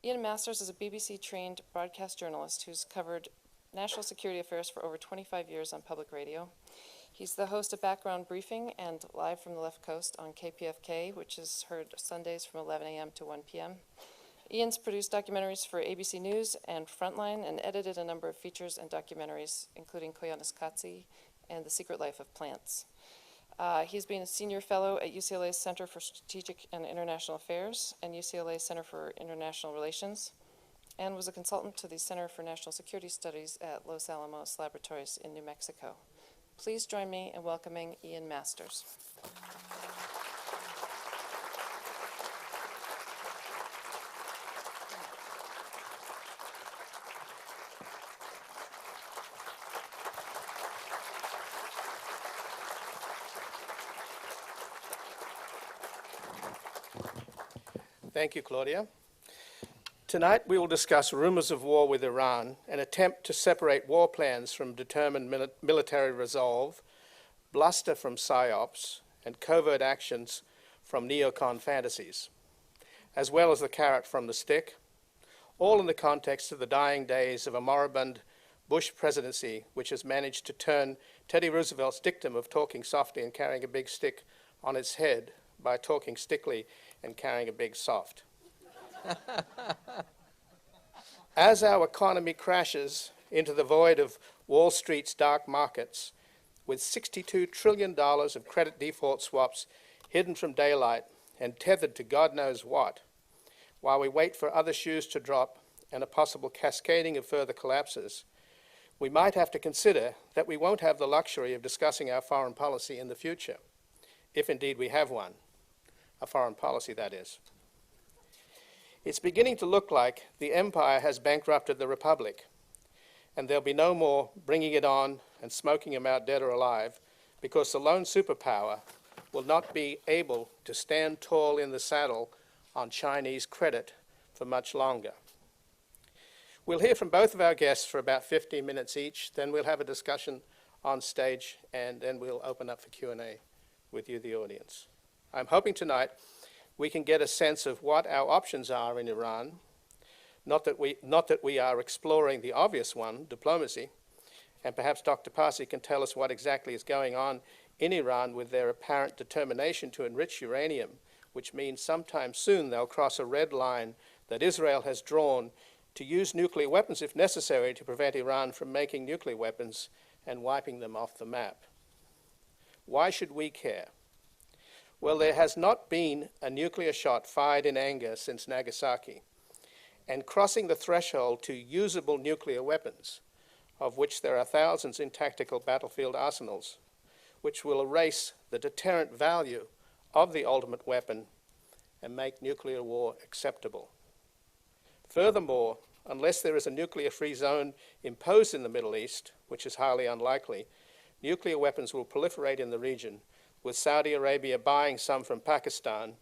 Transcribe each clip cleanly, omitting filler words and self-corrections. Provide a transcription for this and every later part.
Ian Masters is a BBC-trained broadcast journalist who's covered national security affairs for over 25 years on public radio. He's the host of Background Briefing and Live from the Left Coast on KPFK, which is heard Sundays from 11 a.m. to 1 p.m. Ian's produced documentaries for ABC News and Frontline and edited a number of features and documentaries, including Koyaanisqatsi and The Secret Life of Plants. He's been a senior fellow at UCLA's Center for Strategic and International Affairs and UCLA Center for International Relations, and was a consultant to the Center for National Security Studies at Los Alamos Laboratories in New Mexico. Please join me in welcoming Ian Masters. Thank you, Claudia. Tonight we will discuss rumors of war with Iran, an attempt to separate war plans from determined military resolve, bluster from psyops, and covert actions from neocon fantasies, as well as the carrot from the stick, all in the context of the dying days of a moribund Bush presidency, which has managed to turn Teddy Roosevelt's dictum of talking softly and carrying a big stick on its head by talking stickly and carrying a big soft. As our economy crashes into the void of Wall Street's dark markets, with $62 trillion of credit default swaps hidden from daylight and tethered to God knows what, while we wait for other shoes to drop and a possible cascading of further collapses, we might have to consider that we won't have the luxury of discussing our foreign policy in the future, if indeed we have one. A foreign policy, that is. It's beginning to look like the empire has bankrupted the republic, and there'll be no more bringing it on and smoking them out dead or alive, because the lone superpower will not be able to stand tall in the saddle on Chinese credit for much longer. We'll hear from both of our guests for about 15 minutes each, then we'll have a discussion on stage, and then we'll open up for Q&A with you, the audience. I'm hoping tonight we can get a sense of what our options are in Iran, not that we are exploring the obvious one, diplomacy, and perhaps Dr. Parsi can tell us what exactly is going on in Iran with their apparent determination to enrich uranium, which means sometime soon they'll cross a red line that Israel has drawn to use nuclear weapons if necessary to prevent Iran from making nuclear weapons and wiping them off the map. Why should we care? Well, there has not been a nuclear shot fired in anger since Nagasaki, and crossing the threshold to usable nuclear weapons, of which there are thousands in tactical battlefield arsenals, which will erase the deterrent value of the ultimate weapon and make nuclear war acceptable. Furthermore, unless there is a nuclear-free zone imposed in the Middle East, which is highly unlikely, nuclear weapons will proliferate in the region, with Saudi Arabia buying some from Pakistan,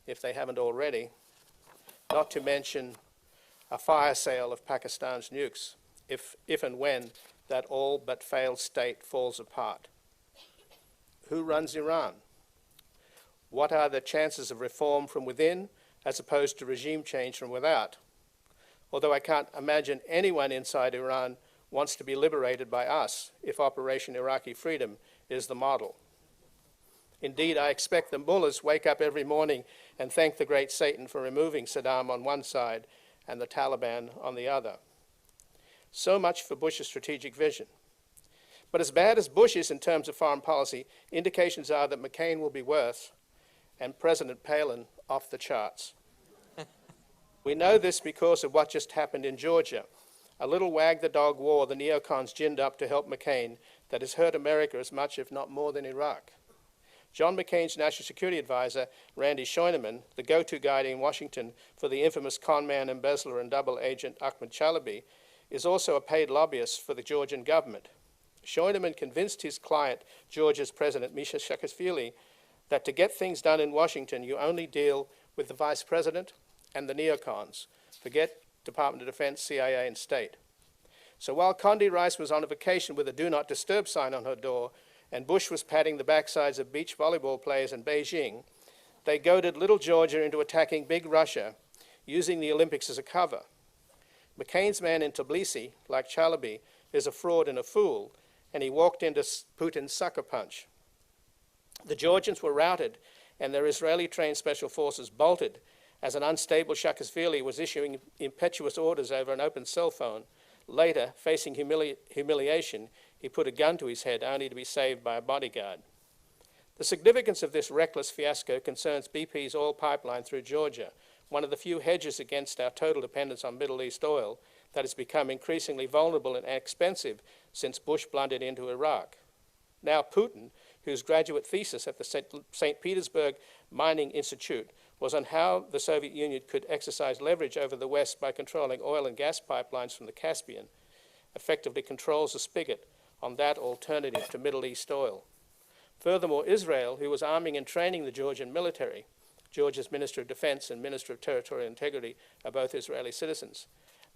if they haven't already, not to mention a fire sale of Pakistan's nukes, if and when that all but failed state falls apart. Who runs Iran? What are the chances of reform from within as opposed to regime change from without? Although I can't imagine anyone inside Iran wants to be liberated by us if Operation Iraqi Freedom is the model. Indeed, I expect the mullahs wake up every morning and thank the great Satan for removing Saddam on one side and the Taliban on the other. So much for Bush's strategic vision. But as bad as Bush is in terms of foreign policy, indications are that McCain will be worse and President Palin off the charts. We know this because of what just happened in Georgia, a little wag-the-dog war the neocons ginned up to help McCain that has hurt America as much, if not more, than Iraq. John McCain's national security advisor, Randy Scheuneman, the go-to guy in Washington for the infamous conman, embezzler, and double agent Ahmed Chalabi, is also a paid lobbyist for the Georgian government. Scheuneman convinced his client, Georgia's President Misha Saakashvili, that to get things done in Washington, you only deal with the vice president and the neocons. Forget Department of Defense, CIA, and state. So while Condi Rice was on a vacation with a do not disturb sign on her door, and Bush was patting the backsides of beach volleyball players in Beijing, they goaded little Georgia into attacking big Russia using the Olympics as a cover. McCain's man in Tbilisi, like Chalabi, is a fraud and a fool, and he walked into Putin's sucker punch. The Georgians were routed, and their Israeli-trained special forces bolted as an unstable Saakashvili was issuing impetuous orders over an open cell phone. Later, facing humiliation, he put a gun to his head only to be saved by a bodyguard. The significance of this reckless fiasco concerns BP's oil pipeline through Georgia, one of the few hedges against our total dependence on Middle East oil that has become increasingly vulnerable and expensive since Bush blundered into Iraq. Now Putin, whose graduate thesis at the St. Petersburg Mining Institute was on how the Soviet Union could exercise leverage over the West by controlling oil and gas pipelines from the Caspian, effectively controls the spigot on that alternative to Middle East oil. Furthermore, Israel, who was arming and training the Georgian military, Georgia's Minister of Defense and Minister of Territorial Integrity are both Israeli citizens,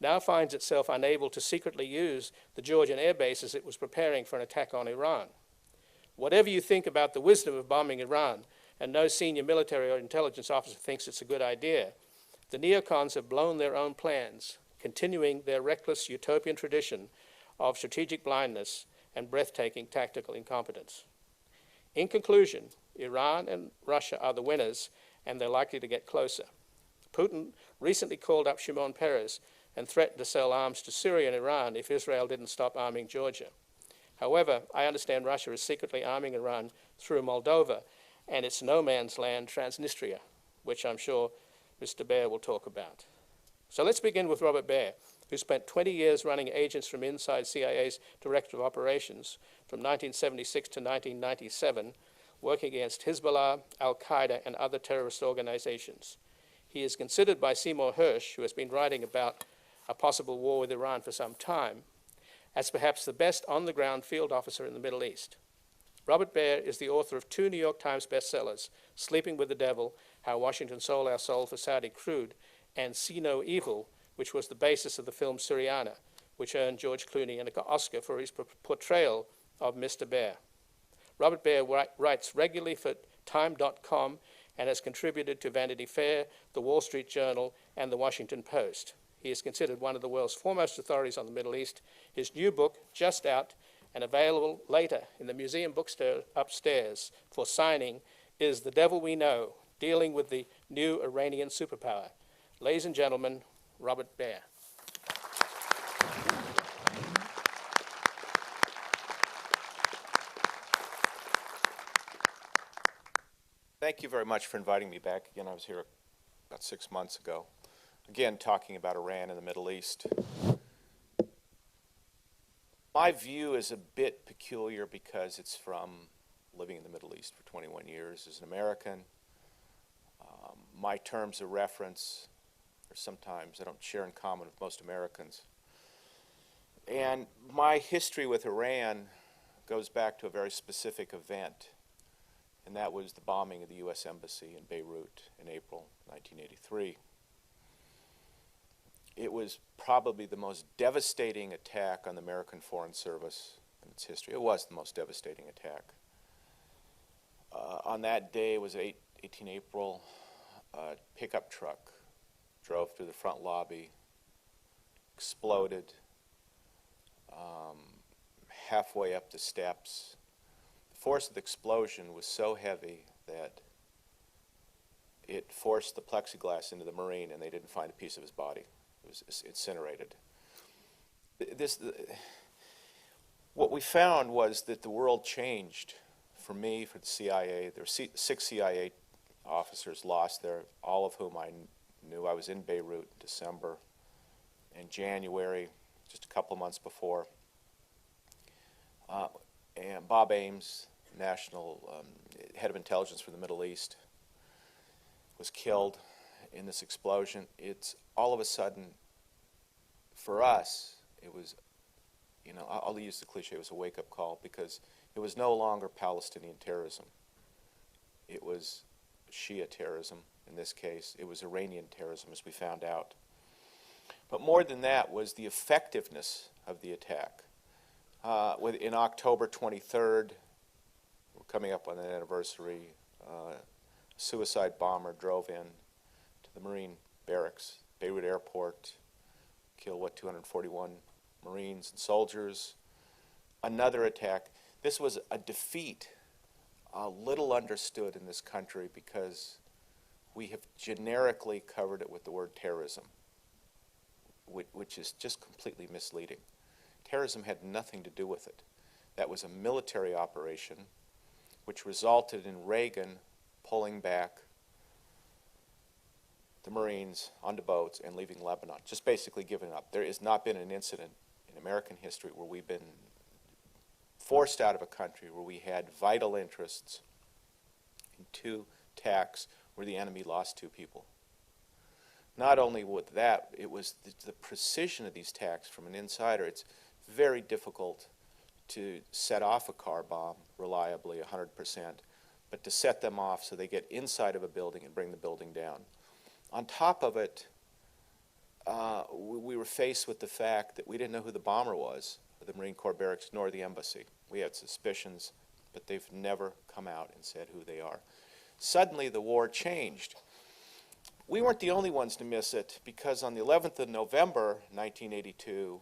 now finds itself unable to secretly use the Georgian air bases it was preparing for an attack on Iran. Whatever you think about the wisdom of bombing Iran, and no senior military or intelligence officer thinks it's a good idea, the neocons have blown their own plans, continuing their reckless utopian tradition of strategic blindness and breathtaking tactical incompetence. In conclusion, Iran and Russia are the winners, and they're likely to get closer. Putin recently called up Shimon Peres and threatened to sell arms to Syria and Iran if Israel didn't stop arming Georgia. However, I understand Russia is secretly arming Iran through Moldova and its no man's land, Transnistria, which I'm sure Mr. Baer will talk about. So let's begin with Robert Baer, who spent 20 years running agents from inside CIA's Director of Operations from 1976 to 1997, working against Hezbollah, Al-Qaeda, and other terrorist organizations. He is considered by Seymour Hersh, who has been writing about a possible war with Iran for some time, as perhaps the best on-the-ground field officer in the Middle East. Robert Baer is the author of 2 New York Times bestsellers, Sleeping with the Devil, How Washington Sold Our Soul for Saudi Crude, and See No Evil, which was the basis of the film Syriana, which earned George Clooney an Oscar for his portrayal of Mr. Baer. Robert Baer writes regularly for Time.com and has contributed to Vanity Fair, The Wall Street Journal, and The Washington Post. He is considered one of the world's foremost authorities on the Middle East. His new book, just out and available later in the museum bookstore upstairs for signing, is The Devil We Know, Dealing with the New Iranian Superpower. Ladies and gentlemen, Robert Baer. Thank you very much for inviting me back again. I was here about 6 months ago, again talking about Iran and the Middle East. My view is a bit peculiar because it's from living in the Middle East for 21 years as an American. My terms of reference are sometimes I don't share in common with most Americans. And my history with Iran goes back to a very specific event, and that was the bombing of the U.S. Embassy in Beirut in April 1983. It was probably the most devastating attack on the American Foreign Service in its history. It was the most devastating attack. On that day, it was 18 April, a pickup truck drove through the front lobby, exploded halfway up the steps. The force of the explosion was so heavy that it forced the plexiglass into the Marine, and they didn't find a piece of his body. It was incinerated. What we found was that the world changed. For me, for the CIA, there were 6 CIA officers lost there, all of whom I knew. I was in Beirut in December and January, just a couple months before. And Bob Ames, national head of intelligence for the Middle East, was killed in this explosion. It's all of a sudden, for us, it was, I'll use the cliche, it was a wake-up call, because it was no longer Palestinian terrorism. It was Shia terrorism in this case. It was Iranian terrorism, as we found out. But more than that was the effectiveness of the attack. In October 23rd, we're coming up on an anniversary, a suicide bomber drove in to the Marine barracks, Beirut Airport, kill, 241 Marines and soldiers. Another attack. This was a defeat, little understood in this country because we have generically covered it with the word terrorism, which is just completely misleading. Terrorism had nothing to do with it. That was a military operation which resulted in Reagan pulling back the Marines onto boats and leaving Lebanon, just basically giving up. There has not been an incident in American history where we've been forced out of a country where we had vital interests in two attacks where the enemy lost 2 people. Not only with that, it was the precision of these attacks from an insider. It's very difficult to set off a car bomb reliably 100%, but to set them off so they get inside of a building and bring the building down. On top of it, we were faced with the fact that we didn't know who the bomber was of the Marine Corps barracks nor the embassy. We had suspicions, but they've never come out and said who they are. Suddenly, the war changed. We weren't the only ones to miss it, because on the 11th of November, 1982,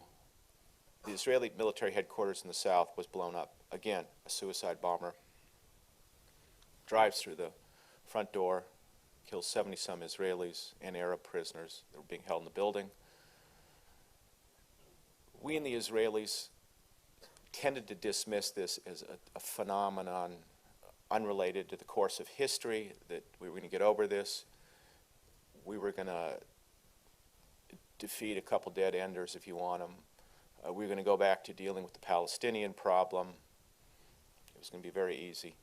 the Israeli military headquarters in the south was blown up. Again, a suicide bomber drives through the front door, kills 70-some Israelis and Arab prisoners that were being held in the building. We and the Israelis tended to dismiss this as a phenomenon unrelated to the course of history, that we were going to get over this. We were going to defeat a couple dead-enders, if you want them. We were going to go back to dealing with the Palestinian problem. It was going to be very easy.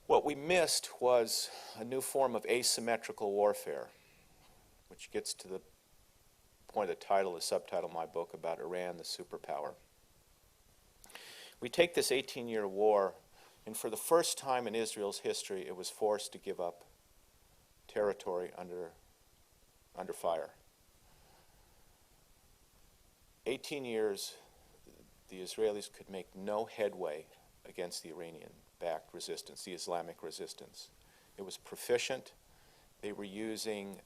What we missed was a new form of asymmetrical warfare, which gets to the point of the title, the subtitle of my book about Iran, the superpower. We take this 18-year war, and for the first time in Israel's history, it was forced to give up territory under fire. 18 years, the Israelis could make no headway against the Iranian-backed resistance, the Islamic resistance. It was proficient. They were using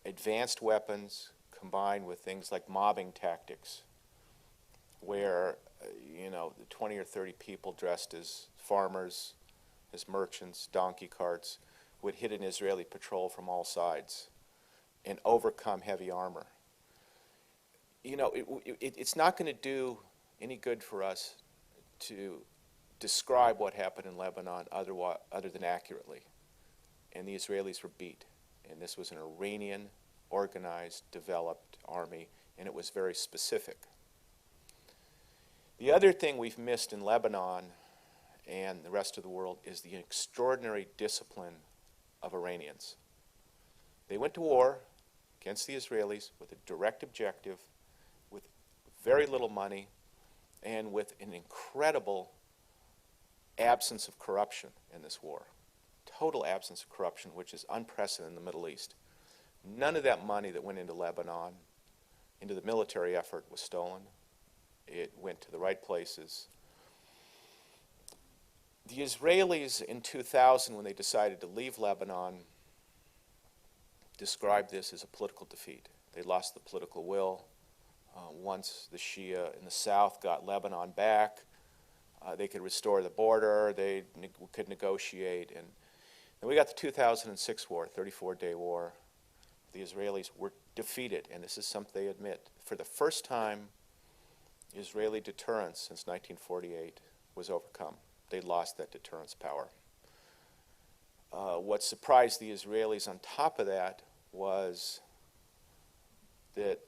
advanced weapons combined with things like mobbing tactics, where the 20 or 30 people dressed as farmers, as merchants, donkey carts, would hit an Israeli patrol from all sides and overcome heavy armor. It's not going to do any good for us to describe what happened in Lebanon other than accurately. And the Israelis were beat. And this was an Iranian, organized, developed army, and it was very specific. The other thing we've missed in Lebanon and the rest of the world is the extraordinary discipline of Iranians. They went to war against the Israelis with a direct objective, with very little money, and with an incredible absence of corruption in this war. Total absence of corruption, which is unprecedented in the Middle East. None of that money that went into Lebanon, into the military effort, was stolen. It went to the right places. The Israelis in 2000, when they decided to leave Lebanon, described this as a political defeat. They lost the political will. Once the Shia in the south got Lebanon back, they could restore the border, they could negotiate. And then we got the 2006 war, 34-day war. The Israelis were defeated, and this is something they admit. For the first time, Israeli deterrence since 1948 was overcome. They lost that deterrence power. What surprised the Israelis on top of that was that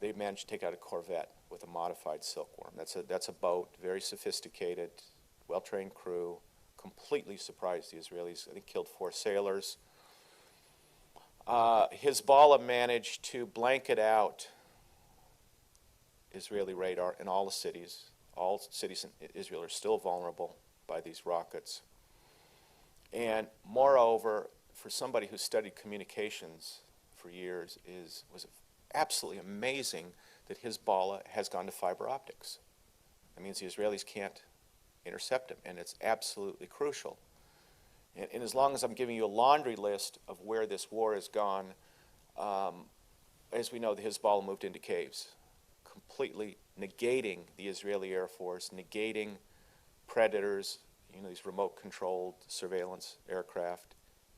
they managed to take out a corvette with a modified Silkworm. That's a boat, very sophisticated, well-trained crew, completely surprised the Israelis. I think killed 4 sailors. Hezbollah managed to blanket out Israeli radar in all the cities. All cities in Israel are still vulnerable by these rockets. And moreover, for somebody who studied communications for years, was absolutely amazing that Hezbollah has gone to fiber optics. That means the Israelis can't intercept them, and it's absolutely crucial. And as long as I'm giving you a laundry list of where this war has gone, As we know, the Hezbollah moved into caves, completely negating the Israeli Air Force, negating predators, these remote-controlled surveillance aircraft,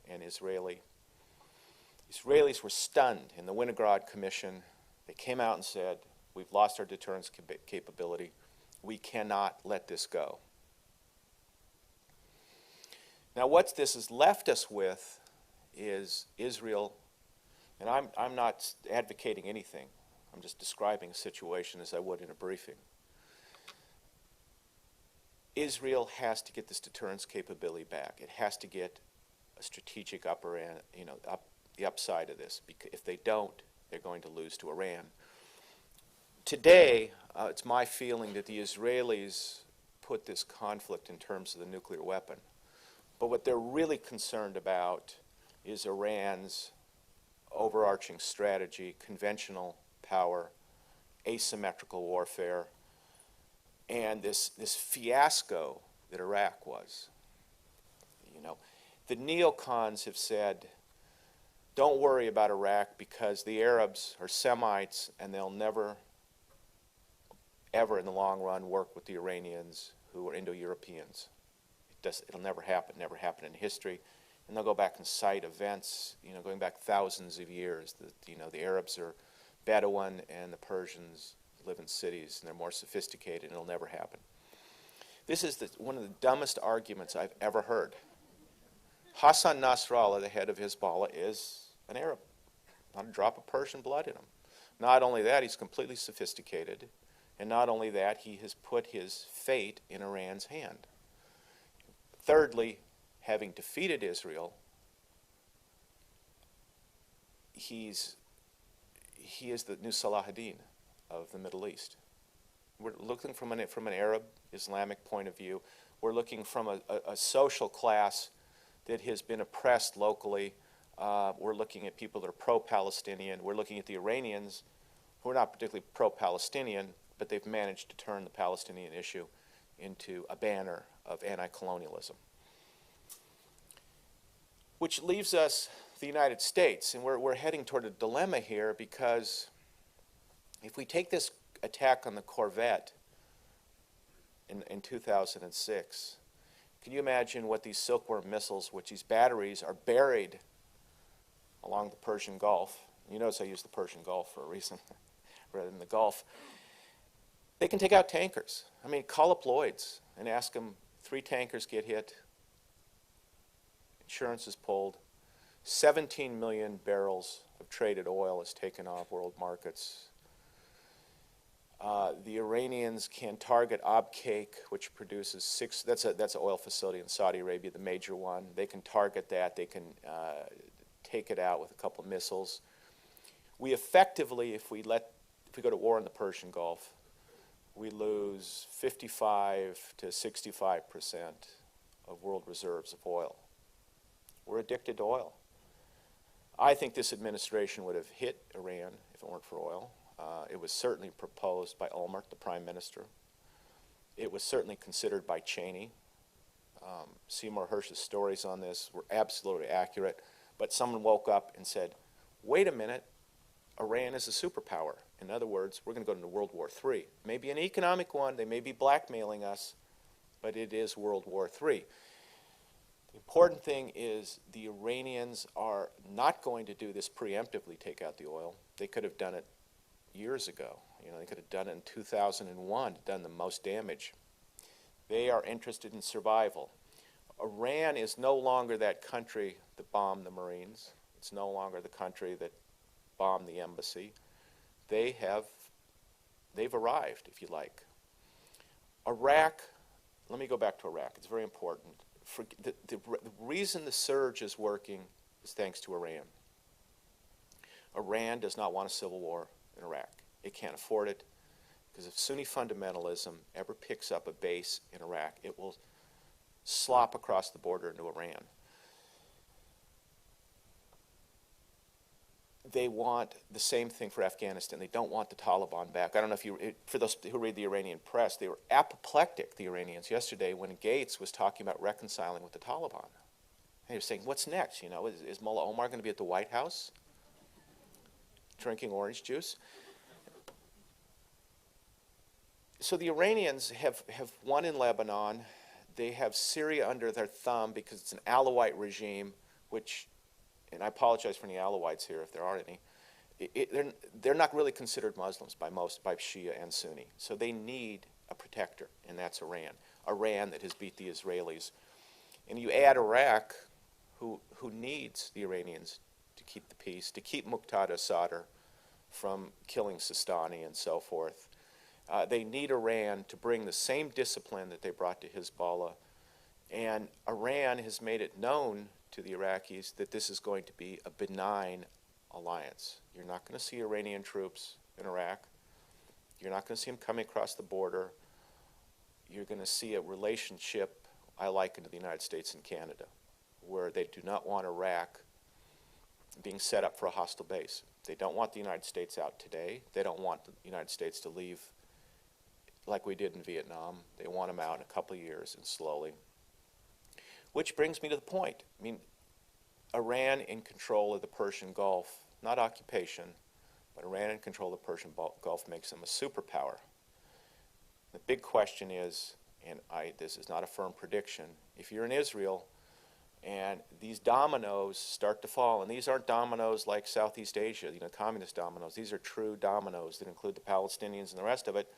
and Israelis were stunned. In the Winograd Commission, they came out and said, we've lost our deterrence capability. We cannot let this go. Now, what this has left us with is Israel, and I'm not advocating anything. I'm just describing a situation as I would in a briefing. Israel has to get this deterrence capability back. It has to get a strategic upper end, the upside of this. Because if they don't, they're going to lose to Iran. Today, it's my feeling that the Israelis put this conflict in terms of the nuclear weapon. But what they're really concerned about is Iran's overarching strategy, conventional power, asymmetrical warfare, and this fiasco that Iraq was. The neocons have said, don't worry about Iraq because the Arabs are Semites and they'll never, ever in the long run work with the Iranians who are Indo-Europeans. It'll never happen in history. And they'll go back and cite events, going back thousands of years. The Arabs are Bedouin and the Persians live in cities and they're more sophisticated and it'll never happen. This is one of the dumbest arguments I've ever heard. Hassan Nasrallah, the head of Hezbollah, is an Arab. Not a drop of Persian blood in him. Not only that, he's completely sophisticated. And not only that, he has put his fate in Iran's hand. Thirdly, having defeated Israel, he is the new Salahuddin of the Middle East. We're looking from an Arab Islamic point of view. We're looking from a social class that has been oppressed locally. We're looking at people that are pro-Palestinian. We're looking at the Iranians who are not particularly pro-Palestinian, but they've managed to turn the Palestinian issue into a banner of anti-colonialism. Which leaves us the United States, and we're heading toward a dilemma here because if we take this attack on the Corvette in 2006, can you imagine what these Silkworm missiles, which these batteries are buried along the Persian Gulf? You notice I use the Persian Gulf for a reason rather than the Gulf. They can take out tankers. I mean, call up Lloyd's and ask them, 3 tankers get hit, insurance is pulled, 17 million barrels of traded oil is taken off world markets. The Iranians can target Abqaiq, which produces that's an oil facility in Saudi Arabia, the major one. They can target that. They can take it out with a couple of missiles. We effectively, if we go to war in the Persian Gulf, we lose 55 to 65% of world reserves of oil. We're addicted to oil. I think this administration would have hit Iran if it weren't for oil. It was certainly proposed by Olmert, the prime minister. It was certainly considered by Cheney. Seymour Hersh's stories on this were absolutely accurate, but someone woke up and said, wait a minute, Iran is a superpower. In other words, we're going to go into World War III. Maybe an economic one, they may be blackmailing us, but it is World War III. The important thing is the Iranians are not going to do this preemptively, take out the oil. They could have done it years ago. They could have done it in 2001, done the most damage. They are interested in survival. Iran is no longer that country that bombed the Marines. It's no longer the country that bombed the embassy. They've arrived, if you like. Iraq, let me go back to Iraq. It's very important. The reason the surge is working is thanks to Iran. Iran does not want a civil war in Iraq. It can't afford it, because if Sunni fundamentalism ever picks up a base in Iraq, it will slop across the border into Iran. They want the same thing for Afghanistan. They don't want the Taliban back. I don't know if for those who read the Iranian press, they were apoplectic, the Iranians, yesterday when Gates was talking about reconciling with the Taliban. And he was saying, what's next? Is Mullah Omar going to be at the White House? drinking orange juice. So the Iranians have won in Lebanon. They have Syria under their thumb because it's an Alawite regime, which, and I apologize for any Alawites here if there are any, they're not really considered Muslims by Shia and Sunni. So they need a protector, and that's Iran. Iran that has beat the Israelis. And you add Iraq, who needs the Iranians to keep the peace, to keep Muqtada Sadr from killing Sistani and so forth. They need Iran to bring the same discipline that they brought to Hezbollah. And Iran has made it known to the Iraqis that this is going to be a benign alliance. You're not going to see Iranian troops in Iraq. You're not going to see them coming across the border. You're going to see a relationship I liken to the United States and Canada, where they do not want Iraq being set up for a hostile base. They don't want the United States out today. They don't want the United States to leave like we did in Vietnam. They want them out in a couple of years and slowly. Which brings me to the point. I mean, Iran in control of the Persian Gulf, not occupation, but Iran in control of the Persian Gulf makes them a superpower. The big question is, and this is not a firm prediction, if you're in Israel and these dominoes start to fall, and these aren't dominoes like Southeast Asia, communist dominoes, these are true dominoes that include the Palestinians and the rest of it,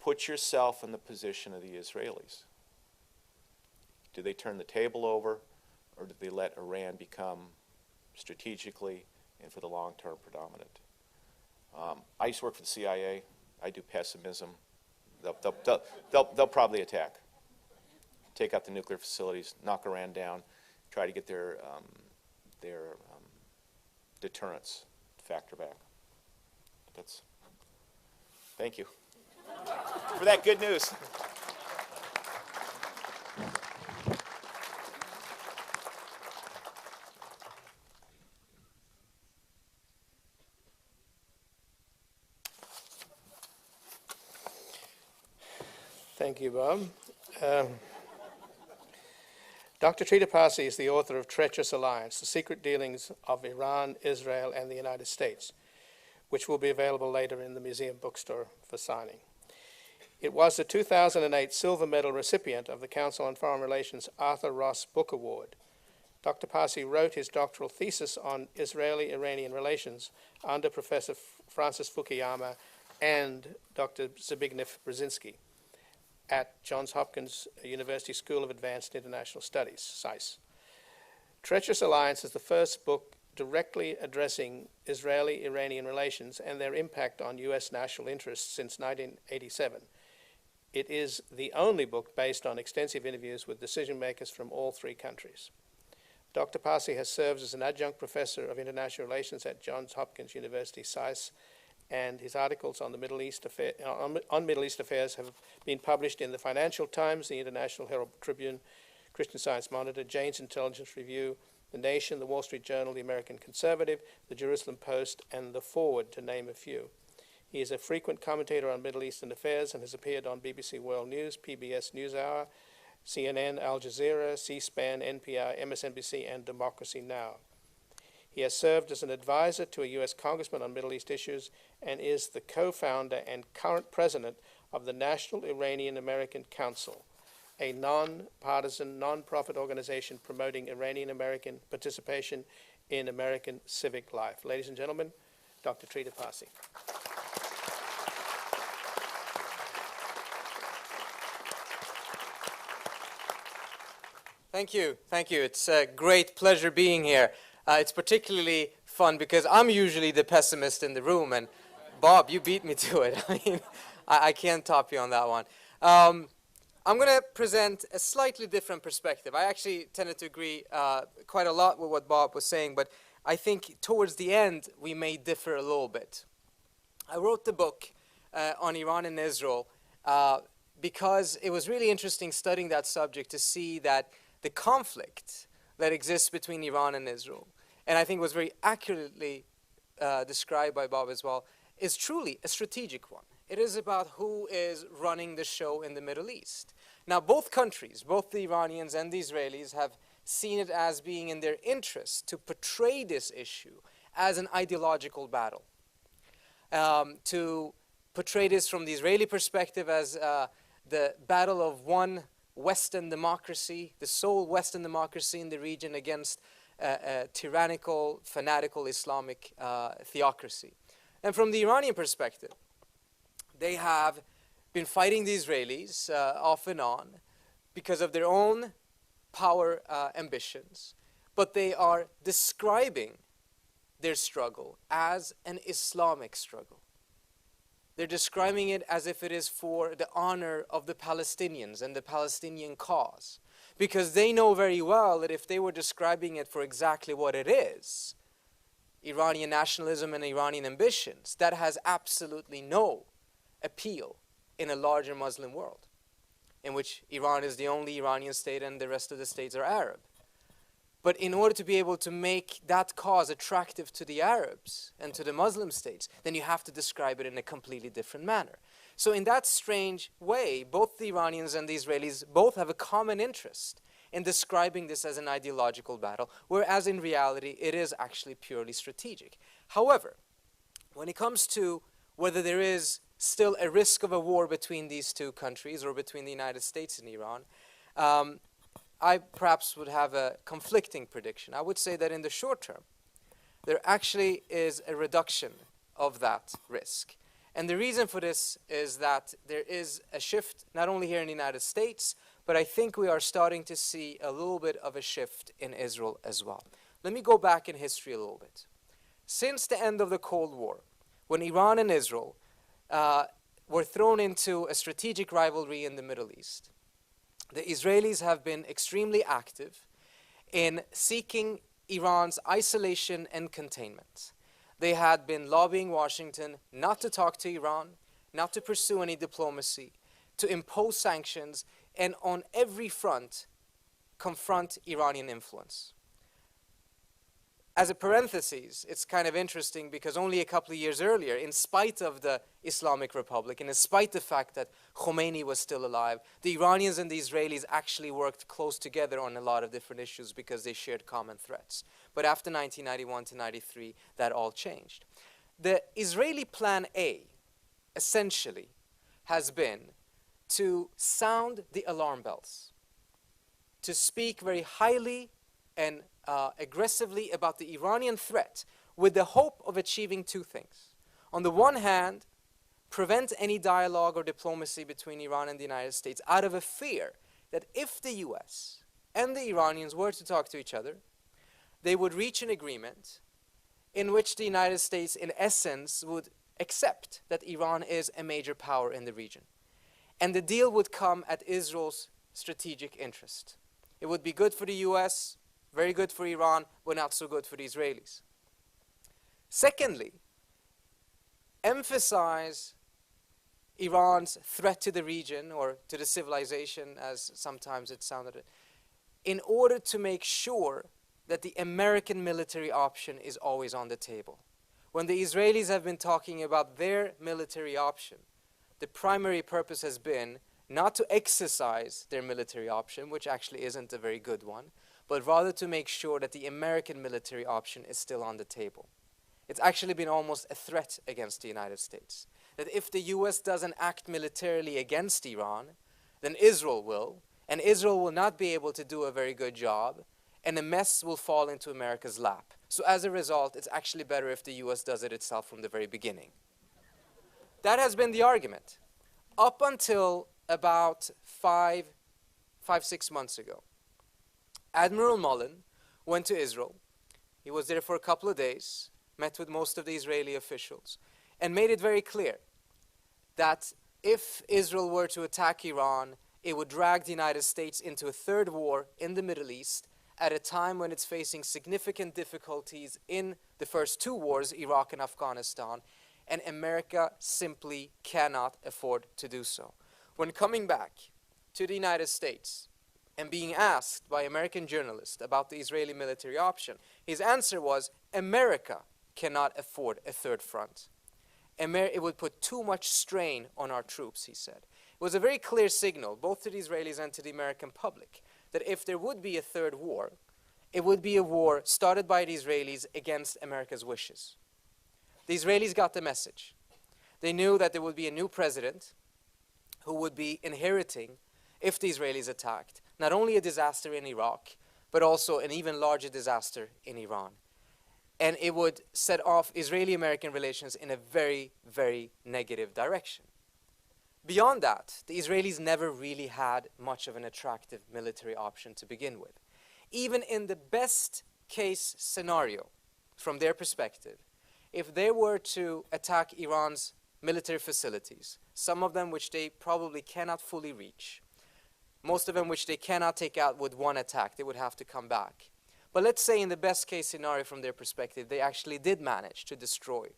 put yourself in the position of the Israelis. Do they turn the table over, or do they let Iran become strategically and for the long term predominant? I used to work for the CIA. I do pessimism. They'll probably attack, take out the nuclear facilities, knock Iran down, try to get their deterrence factor back. Thank you for that good news. Thank you, Bob. Dr. Trita Parsi is the author of Treacherous Alliance, The Secret Dealings of Iran, Israel, and the United States, which will be available later in the museum bookstore for signing. It was the 2008 Silver Medal recipient of the Council on Foreign Relations Arthur Ross Book Award. Dr. Parsi wrote his doctoral thesis on Israeli-Iranian relations under Professor Francis Fukuyama and Dr. Zbigniew Brzezinski at Johns Hopkins University School of Advanced International Studies, SAIS. Treacherous Alliance is the first book directly addressing Israeli-Iranian relations and their impact on U.S. national interests since 1987. It is the only book based on extensive interviews with decision makers from all three countries. Dr. Parsi has served as an adjunct professor of international relations at Johns Hopkins University, SAIS, and his articles on Middle East affairs have been published in the Financial Times, the International Herald Tribune, Christian Science Monitor, Jane's Intelligence Review, The Nation, The Wall Street Journal, The American Conservative, The Jerusalem Post, and The Forward, to name a few. He is a frequent commentator on Middle Eastern affairs and has appeared on BBC World News, PBS NewsHour, CNN, Al Jazeera, C-SPAN, NPR, MSNBC, and Democracy Now! He has served as an advisor to a U.S. congressman on Middle East issues and is the co-founder and current president of the National Iranian American Council, a non-partisan, non-profit organization promoting Iranian-American participation in American civic life. Ladies and gentlemen, Dr. Trita Parsi. Thank you. Thank you. It's a great pleasure being here. It's particularly fun because I'm usually the pessimist in the room, and Bob, you beat me to it. I mean, I can't top you on that one. I'm going to present a slightly different perspective. I actually tended to agree quite a lot with what Bob was saying, but I think towards the end we may differ a little bit. I wrote the book on Iran and Israel because it was really interesting studying that subject to see that the conflict that exists between Iran and Israel, and I think was very accurately described by Bob as well, is truly a strategic one. It is about who is running the show in the Middle East. Now, both countries, both the Iranians and the Israelis, have seen it as being in their interest to portray this issue as an ideological battle. To portray this from the Israeli perspective as the battle of one Western democracy, the sole Western democracy in the region against a tyrannical, fanatical Islamic theocracy. And from the Iranian perspective, they have been fighting the Israelis off and on because of their own power ambitions, but they are describing their struggle as an Islamic struggle. They're describing it as if it is for the honor of the Palestinians and the Palestinian cause, because they know very well that if they were describing it for exactly what it is, Iranian nationalism and Iranian ambitions, that has absolutely no appeal in a larger Muslim world, in which Iran is the only Iranian state and the rest of the states are Arab. But in order to be able to make that cause attractive to the Arabs and to the Muslim states, then you have to describe it in a completely different manner. So in that strange way, both the Iranians and the Israelis both have a common interest in describing this as an ideological battle, whereas in reality it is actually purely strategic. However, when it comes to whether there is still a risk of a war between these two countries or between the United States and Iran, I perhaps would have a conflicting prediction. I would say that in the short term, there actually is a reduction of that risk. And the reason for this is that there is a shift, not only here in the United States, but I think we are starting to see a little bit of a shift in Israel as well. Let me go back in history a little bit. Since the end of the Cold War, when Iran and Israel were thrown into a strategic rivalry in the Middle East, the Israelis have been extremely active in seeking Iran's isolation and containment. They had been lobbying Washington not to talk to Iran, not to pursue any diplomacy, to impose sanctions, and on every front confront Iranian influence. As a parenthesis, it's kind of interesting because only a couple of years earlier, in spite of the Islamic Republic and in spite of the fact that Khomeini was still alive, the Iranians and the Israelis actually worked close together on a lot of different issues because they shared common threats. But after 1991 to 93, that all changed. The Israeli Plan A, essentially, has been to sound the alarm bells, to speak very highly and aggressively about the Iranian threat with the hope of achieving two things. On the one hand, prevent any dialogue or diplomacy between Iran and the United States out of a fear that if the US and the Iranians were to talk to each other, they would reach an agreement in which the United States, in essence, would accept that Iran is a major power in the region. And the deal would come at Israel's strategic interest. It would be good for the US, very good for Iran, but not so good for the Israelis. Secondly, emphasize Iran's threat to the region or to the civilization, as sometimes it sounded, in order to make sure that the American military option is always on the table. When the Israelis have been talking about their military option, the primary purpose has been not to exercise their military option, which actually isn't a very good one, but rather to make sure that the American military option is still on the table. It's actually been almost a threat against the United States. That if the US doesn't act militarily against Iran, then Israel will, and Israel will not be able to do a very good job, and a mess will fall into America's lap. So as a result, it's actually better if the US does it itself from the very beginning. That has been the argument up until about 6 months ago. Admiral Mullen went to Israel. He was there for a couple of days, met with most of the Israeli officials, and made it very clear that if Israel were to attack Iran, it would drag the United States into a third war in the Middle East at a time when it's facing significant difficulties in the first two wars, Iraq and Afghanistan, and America simply cannot afford to do so. When coming back to the United States and being asked by American journalists about the Israeli military option, his answer was, America cannot afford a third front. It would put too much strain on our troops, he said. It was a very clear signal, both to the Israelis and to the American public, that if there would be a third war, it would be a war started by the Israelis against America's wishes. The Israelis got the message. They knew that there would be a new president who would be inheriting, if the Israelis attacked, not only a disaster in Iraq, but also an even larger disaster in Iran. And it would set off Israeli-American relations in a very, very negative direction. Beyond that, the Israelis never really had much of an attractive military option to begin with. Even in the best case scenario, from their perspective, if they were to attack Iran's military facilities, some of them which they probably cannot fully reach, most of them which they cannot take out with one attack, they would have to come back. But let's say in the best case scenario from their perspective, they actually did manage to destroy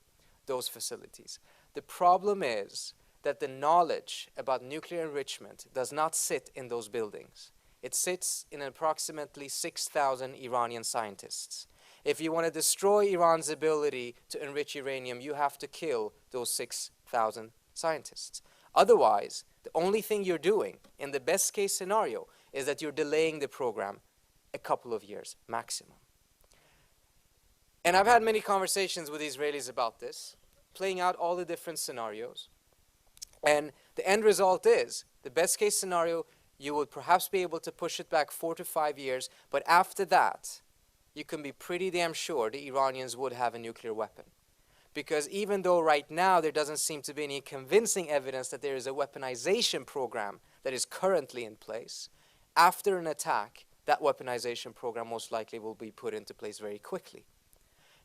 those facilities. The problem is that the knowledge about nuclear enrichment does not sit in those buildings. It sits in approximately 6,000 Iranian scientists. If you want to destroy Iran's ability to enrich uranium, you have to kill those 6,000 scientists. Otherwise, the only thing you're doing in the best case scenario is that you're delaying the program a couple of years maximum. And I've had many conversations with Israelis about this, playing out all the different scenarios. And the end result is, the best case scenario, you would perhaps be able to push it back 4 to 5 years, but after that, you can be pretty damn sure the Iranians would have a nuclear weapon. Because even though right now there doesn't seem to be any convincing evidence that there is a weaponization program that is currently in place, after an attack, that weaponization program most likely will be put into place very quickly.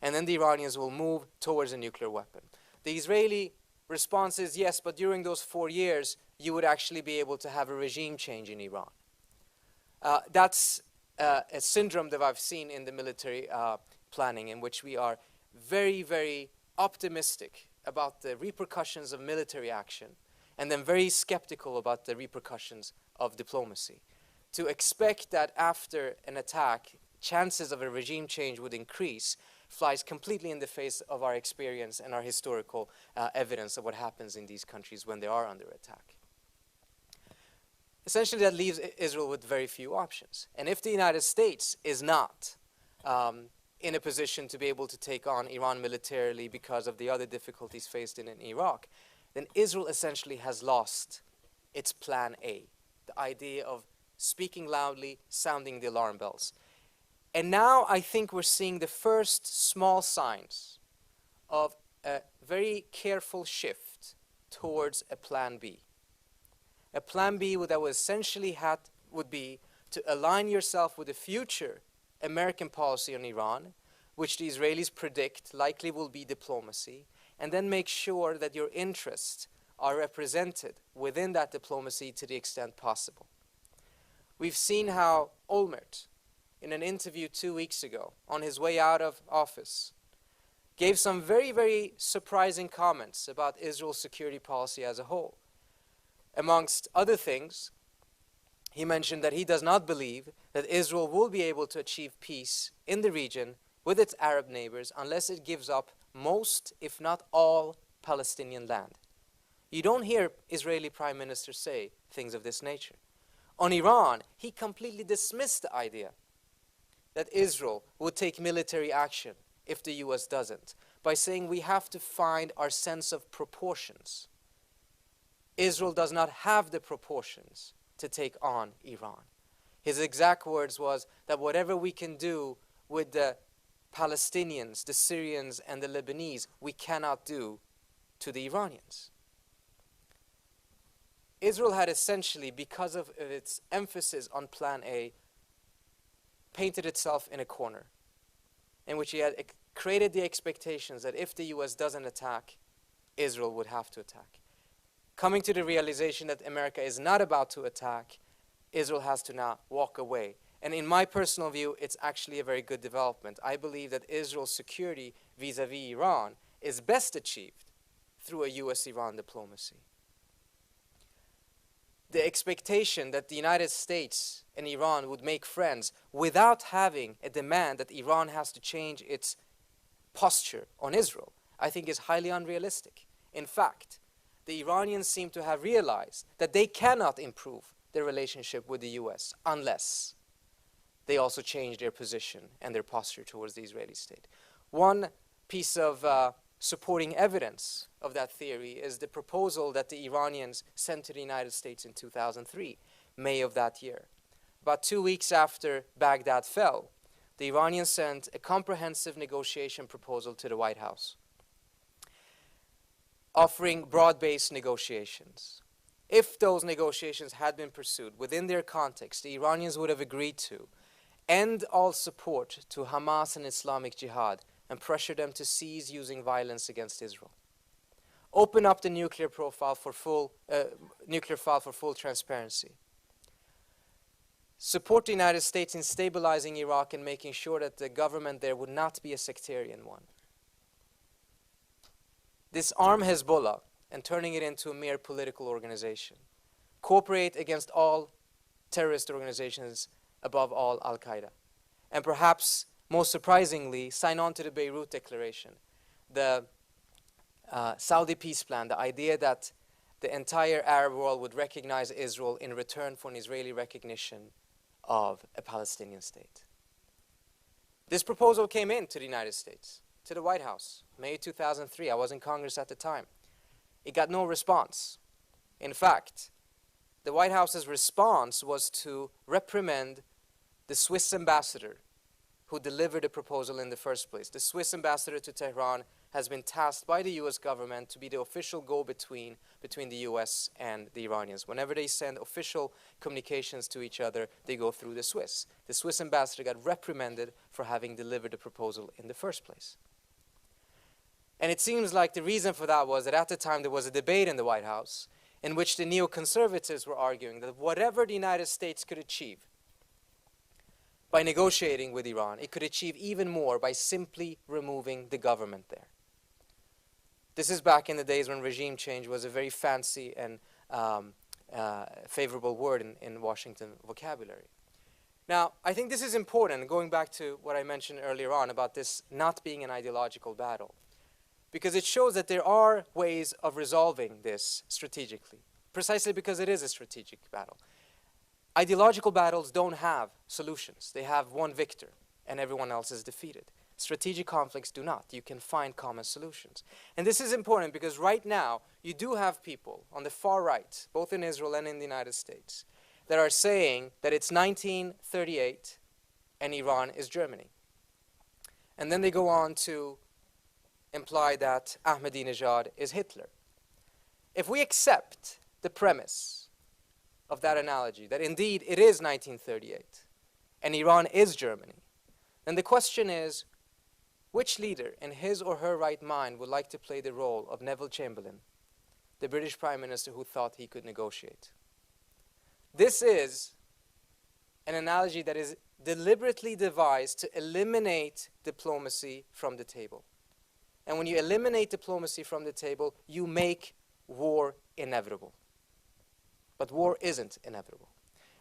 And then the Iranians will move towards a nuclear weapon. The Israeli response is, yes, but during those 4 years, you would actually be able to have a regime change in Iran. That's a syndrome that I've seen in the military planning, in which we are very, very optimistic about the repercussions of military action, and then very skeptical about the repercussions of diplomacy. To expect that after an attack, chances of a regime change would increase flies completely in the face of our experience and our historical evidence of what happens in these countries when they are under attack. Essentially, that leaves Israel with very few options. And if the United States is not in a position to be able to take on Iran militarily because of the other difficulties faced in Iraq, then Israel essentially has lost its plan A, the idea of speaking loudly, sounding the alarm bells. And now I think we're seeing the first small signs of a very careful shift towards a plan B. A plan B that would essentially would be to align yourself with the future American policy on Iran, which the Israelis predict likely will be diplomacy, and then make sure that your interests are represented within that diplomacy to the extent possible. We've seen how Olmert, in an interview 2 weeks ago, on his way out of office, gave some very, very surprising comments about Israel's security policy as a whole. Amongst other things, he mentioned that he does not believe that Israel will be able to achieve peace in the region with its Arab neighbors unless it gives up most, if not all, Palestinian land. You don't hear Israeli prime ministers say things of this nature. On Iran, he completely dismissed the idea that Israel would take military action if the US doesn't, by saying we have to find our sense of proportions. Israel does not have the proportions to take on Iran. His exact words was that whatever we can do with the Palestinians, the Syrians, and the Lebanese, we cannot do to the Iranians. Israel had essentially, because of its emphasis on Plan A, painted itself in a corner, in which he had created the expectations that if the US doesn't attack, Israel would have to attack. Coming to the realization that America is not about to attack, Israel has to now walk away. And in my personal view, it's actually a very good development. I believe that Israel's security vis-a-vis Iran is best achieved through a US-Iran diplomacy. The expectation that the United States and Iran would make friends without having a demand that Iran has to change its posture on Israel, I think is highly unrealistic. In fact, the Iranians seem to have realized that they cannot improve their relationship with the US unless they also changed their position and their posture towards the Israeli state. One piece of supporting evidence of that theory is the proposal that the Iranians sent to the United States in 2003, May of that year. About 2 weeks after Baghdad fell, the Iranians sent a comprehensive negotiation proposal to the White House, offering broad-based negotiations. If those negotiations had been pursued within their context, the Iranians would have agreed to end all support to Hamas and Islamic Jihad and pressure them to cease using violence against Israel. Open up the nuclear file for full transparency. Support the United States in stabilizing Iraq and making sure that the government there would not be a sectarian one. Disarm Hezbollah and turning it into a mere political organization. Cooperate against all terrorist organizations, above all Al-Qaeda. And perhaps most surprisingly, sign on to the Beirut Declaration, the Saudi peace plan, the idea that the entire Arab world would recognize Israel in return for an Israeli recognition of a Palestinian state. This proposal came into the United States, to the White House, May 2003. I was in Congress at the time. It got no response. In fact, the White House's response was to reprimand the Swiss ambassador who delivered the proposal in the first place. The Swiss ambassador to Tehran has been tasked by the US government to be the official go-between between the US and the Iranians. Whenever they send official communications to each other, they go through the Swiss. The Swiss ambassador got reprimanded for having delivered the proposal in the first place. And it seems like the reason for that was that at the time there was a debate in the White House in which the neoconservatives were arguing that whatever the United States could achieve by negotiating with Iran, it could achieve even more by simply removing the government there. This is back in the days when regime change was a very fancy and favorable word in Washington vocabulary. Now, I think this is important, going back to what I mentioned earlier on about this not being an ideological battle, because it shows that there are ways of resolving this strategically, precisely because it is a strategic battle. Ideological battles don't have solutions. They have one victor, and everyone else is defeated. Strategic conflicts do not. You can find common solutions. And this is important because right now, you do have people on the far right, both in Israel and in the United States, that are saying that it's 1938 and Iran is Germany. And then they go on to imply that Ahmadinejad is Hitler. If we accept the premise of that analogy, that indeed it is 1938 and Iran is Germany, then the question is, which leader in his or her right mind would like to play the role of Neville Chamberlain, the British Prime Minister who thought he could negotiate? This is an analogy that is deliberately devised to eliminate diplomacy from the table. And when you eliminate diplomacy from the table, you make war inevitable. But war isn't inevitable.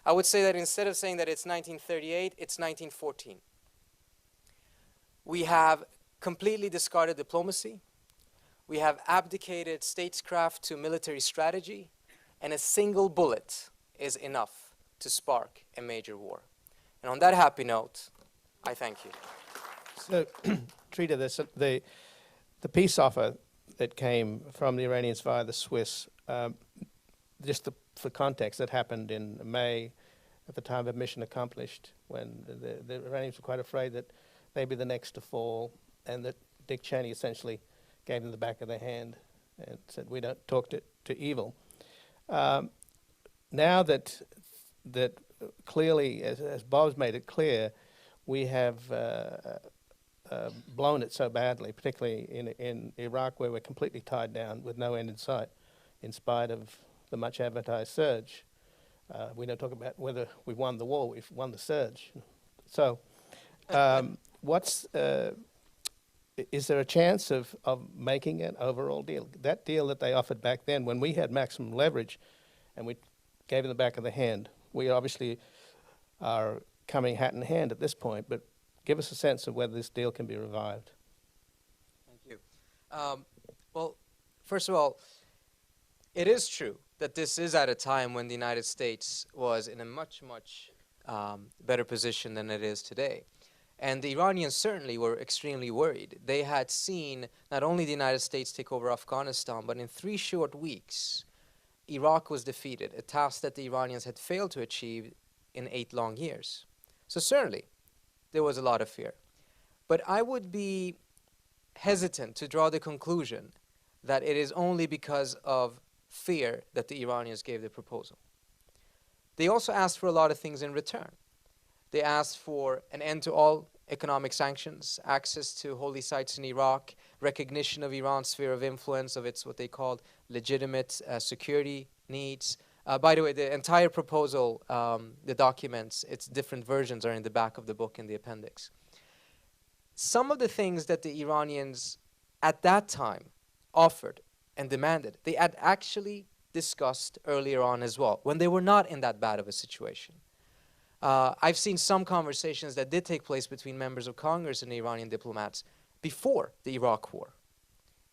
I would say that instead of saying that it's 1938, it's 1914. We have completely discarded diplomacy. We have abdicated statecraft to military strategy, and a single bullet is enough to spark a major war. And on that happy note, I thank you. So, Trita, the peace offer that came from the Iranians via the Swiss, for context, that happened in May at the time of mission accomplished, when the Iranians were quite afraid that they'd be the next to fall, and that Dick Cheney essentially gave them the back of the hand and said, we don't talk to evil. Now that clearly, as Bob's made it clear, we have blown it so badly, particularly in Iraq, where we're completely tied down with no end in sight, in spite of the much advertised surge. We don't talk about whether we've won the war, we've won the surge. So is there a chance of making an overall deal? That deal that they offered back then, when we had maximum leverage and we gave them the back of the hand, we obviously are coming hat in hand at this point, but give us a sense of whether this deal can be revived. Thank you. Well, first of all, it is true that this is at a time when the United States was in a much, much better position than it is today. And the Iranians certainly were extremely worried. They had seen not only the United States take over Afghanistan, but in 3 short weeks, Iraq was defeated, a task that the Iranians had failed to achieve in 8 long years. So certainly, there was a lot of fear. But I would be hesitant to draw the conclusion that it is only because of fear that the Iranians gave the proposal. They also asked for a lot of things in return. They asked for an end to all economic sanctions, access to holy sites in Iraq, recognition of Iran's sphere of influence, of its what they called legitimate security needs. By the way, the entire proposal, the documents, its different versions are in the back of the book in the appendix. Some of the things that the Iranians at that time offered and demanded, they had actually discussed earlier on as well, when they were not in that bad of a situation. I've seen some conversations that did take place between members of Congress and Iranian diplomats before the Iraq War,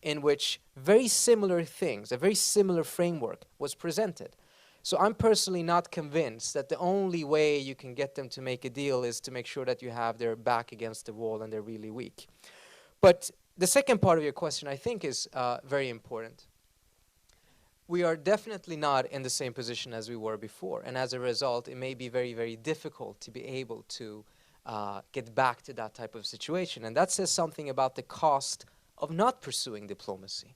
in which very similar things, a very similar framework was presented. So I'm personally not convinced that the only way you can get them to make a deal is to make sure that you have their back against the wall and they're really weak. But the second part of your question, I think, is very important. We are definitely not in the same position as we were before, and as a result, it may be very, very difficult to be able to get back to that type of situation. And that says something about the cost of not pursuing diplomacy.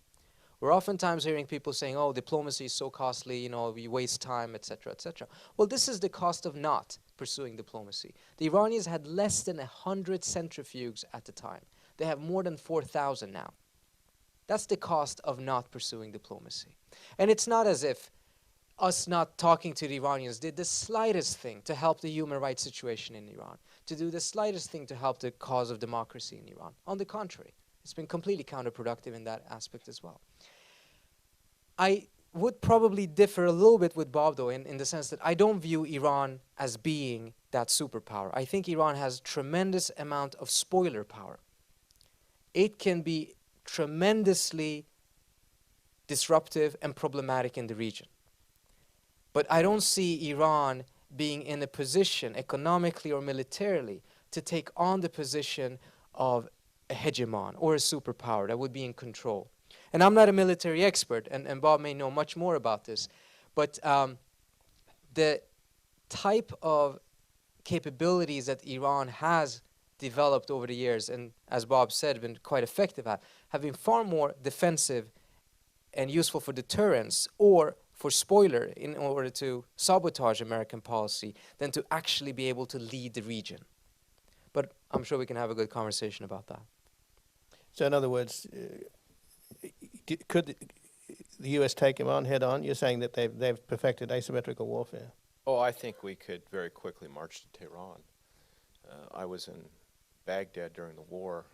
We're oftentimes hearing people saying, oh, diplomacy is so costly, you know, we waste time, etc., etc. Well, this is the cost of not pursuing diplomacy. The Iranians had less than 100 centrifuges at the time. They have more than 4,000 now. That's the cost of not pursuing diplomacy. And it's not as if us not talking to the Iranians did the slightest thing to help the human rights situation in Iran, to do the slightest thing to help the cause of democracy in Iran. On the contrary, it's been completely counterproductive in that aspect as well. I would probably differ a little bit with Bob, though, in the sense that I don't view Iran as being that superpower. I think Iran has tremendous amount of spoiler power. It can be tremendously disruptive and problematic in the region. But I don't see Iran being in a position, economically or militarily, to take on the position of a hegemon or a superpower that would be in control. And I'm not a military expert, and Bob may know much more about this, but the type of capabilities that Iran has developed over the years, and as Bob said, been quite effective at, have been far more defensive and useful for deterrence or for spoiler in order to sabotage American policy than to actually be able to lead the region. But I'm sure we can have a good conversation about that. So in other words, could the U.S. take him on head on? You're saying that they've perfected asymmetrical warfare. Oh, I think we could very quickly march to Tehran. I was in Baghdad during the war,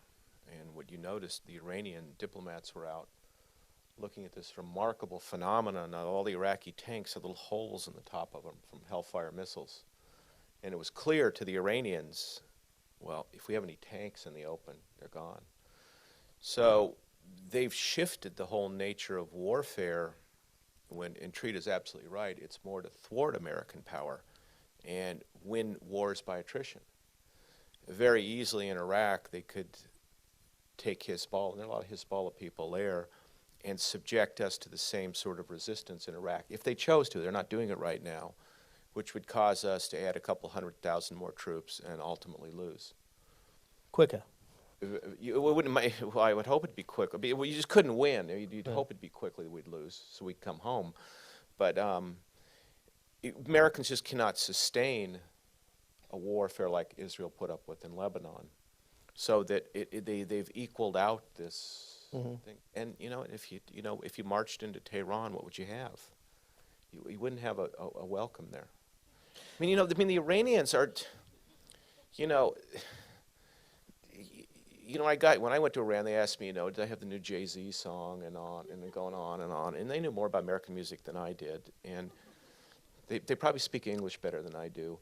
and what you noticed, the Iranian diplomats were out looking at this remarkable phenomenon. All the Iraqi tanks had little holes in the top of them from Hellfire missiles. And it was clear to the Iranians, well, if we have any tanks in the open, they're gone. So they've shifted the whole nature of warfare when, and Trita's absolutely right, it's more to thwart American power and win wars by attrition. Very easily in Iraq, they could take Hezbollah, and there are a lot of Hezbollah people there, and subject us to the same sort of resistance in Iraq. If they chose to, they're not doing it right now, which would cause us to add a couple 100,000 more troops and ultimately lose. Quicker. Well, I would hope it'd be quicker. Well, you just couldn't win. You'd hope it'd be quickly we'd lose, so we'd come home. But Americans just cannot sustain a warfare like Israel put up with in Lebanon, so that they've equaled out this thing. And if you marched into Tehran, what would you have? You wouldn't have a welcome there. I mean, the Iranians are, when I went to Iran, they asked me, did I have the new Jay-Z song and then going on, and they knew more about American music than I did, and they probably speak English better than I do.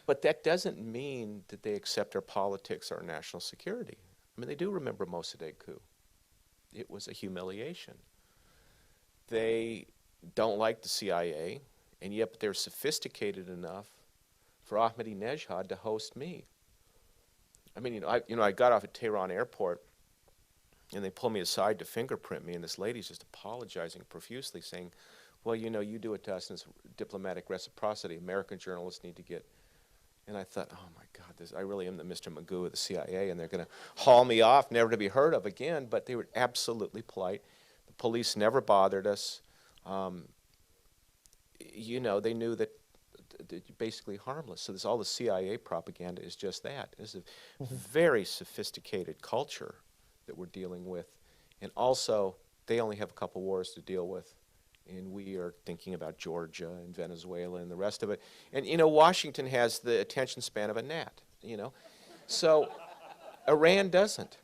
But that doesn't mean that they accept our politics, our national security. I mean, they do remember Mossadegh coup. It was a humiliation. They don't like the CIA, and yet they're sophisticated enough for Ahmadinejad to host me. I mean, I got off at Tehran airport, and they pulled me aside to fingerprint me, and this lady's just apologizing profusely, saying, well, you do it to us, and it's diplomatic reciprocity. American journalists need to get. And I thought, oh my God, I really am the Mr. Magoo of the CIA, and they're going to haul me off, never to be heard of again. But they were absolutely polite. The police never bothered us. They knew that you're basically harmless. So all the CIA propaganda is just that. It's a very sophisticated culture that we're dealing with. And also, they only have a couple wars to deal with. And we are thinking about Georgia and Venezuela and the rest of it. And, Washington has the attention span of a gnat, So Iran doesn't.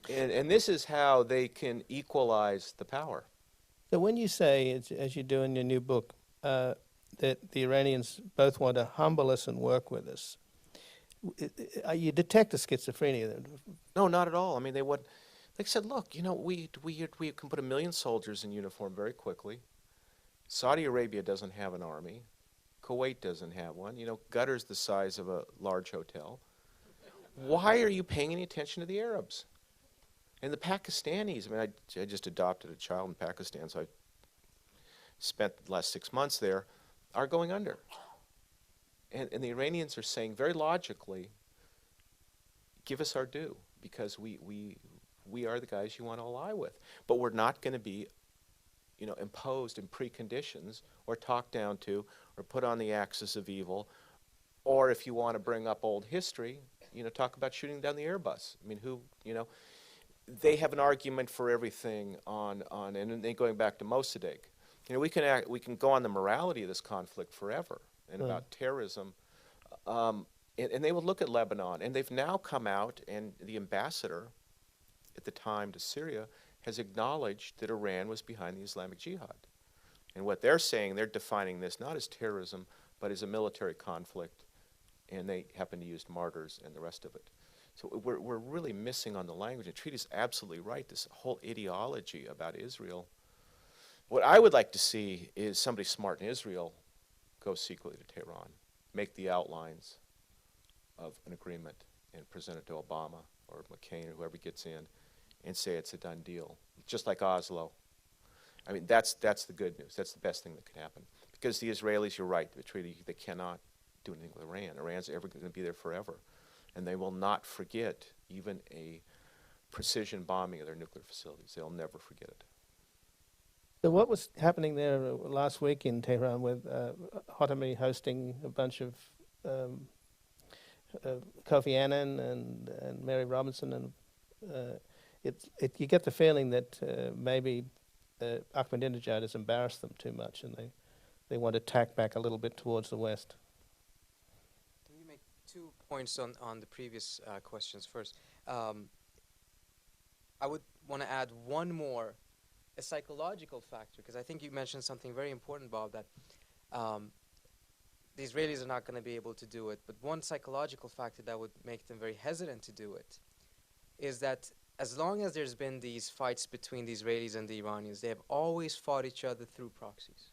And this is how they can equalize the power. So when you say, as you do in your new book, that the Iranians both want to humble us and work with us, you detect a schizophrenia there. No, not at all. I mean, they said, look, we can put 1 million soldiers in uniform very quickly. Saudi Arabia doesn't have an army. Kuwait doesn't have one. Qatar's the size of a large hotel. Why are you paying any attention to the Arabs? And the Pakistanis, I mean, I just adopted a child in Pakistan, so I spent the last 6 months there, are going under. And the Iranians are saying very logically, give us our due, because we are the guys you want to ally with. But we're not going to be, imposed in preconditions or talked down to or put on the axis of evil. Or if you want to bring up old history, talk about shooting down the Airbus. I mean, they have an argument for everything on and then going back to Mossadegh. We can go on the morality of this conflict forever and about terrorism. And they will look at Lebanon, and they've now come out, and the ambassador at the time to Syria has acknowledged that Iran was behind the Islamic Jihad. And what they're saying, they're defining this not as terrorism, but as a military conflict, and they happen to use martyrs and the rest of it. So we're really missing on the language. And Trita's absolutely right, this whole ideology about Israel. What I would like to see is somebody smart in Israel go secretly to Tehran, make the outlines of an agreement, and present it to Obama or McCain or whoever gets in, and say it's a done deal, just like Oslo. I mean, that's the good news. That's the best thing that could happen. Because the Israelis, you're right, the treaty, they cannot do anything with Iran. Iran's ever going to be there forever. And they will not forget even a precision bombing of their nuclear facilities. They'll never forget it. So what was happening there last week in Tehran with Khatami hosting a bunch of Kofi Annan and Mary Robinson, and you get the feeling that maybe Ahmadinejad has embarrassed them too much, and they want to tack back a little bit towards the West. Let me make 2 points on the previous questions first. I would want to add one more, a psychological factor, because I think you mentioned something very important, Bob, that the Israelis are not going to be able to do it. But one psychological factor that would make them very hesitant to do it is that as long as there's been these fights between the Israelis and the Iranians, they have always fought each other through proxies.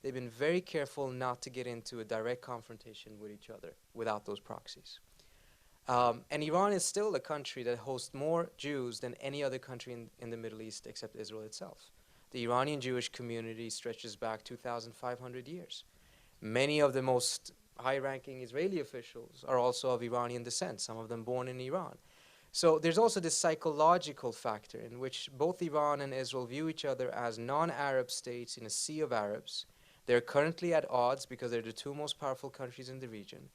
They've been very careful not to get into a direct confrontation with each other without those proxies. And Iran is still a country that hosts more Jews than any other country in the Middle East except Israel itself. The Iranian Jewish community stretches back 2,500 years. Many of the most high-ranking Israeli officials are also of Iranian descent, some of them born in Iran. So there's also this psychological factor in which both Iran and Israel view each other as non-Arab states in a sea of Arabs. They're currently at odds because they're the two most powerful countries in the region.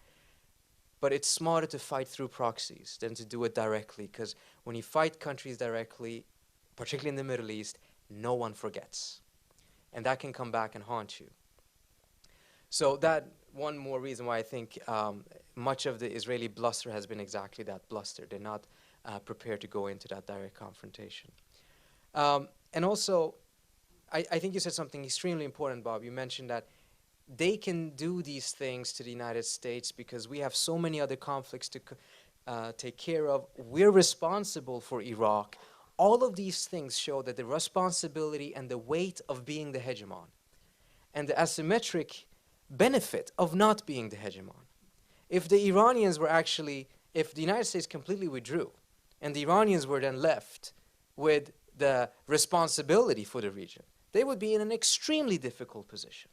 But it's smarter to fight through proxies than to do it directly, because when you fight countries directly, particularly in the Middle East, no one forgets. And that can come back and haunt you. So that one more reason why I think much of the Israeli bluster has been exactly that, bluster. They're not prepared to go into that direct confrontation. And also, I think you said something extremely important, Bob. You mentioned that they can do these things to the United States because we have so many other conflicts to take care of. We're responsible for Iraq. All of these things show that the responsibility and the weight of being the hegemon and the asymmetric benefit of not being the hegemon. If the Iranians were actually, if the United States completely withdrew, and the Iranians were then left with the responsibility for the region, they would be in an extremely difficult position.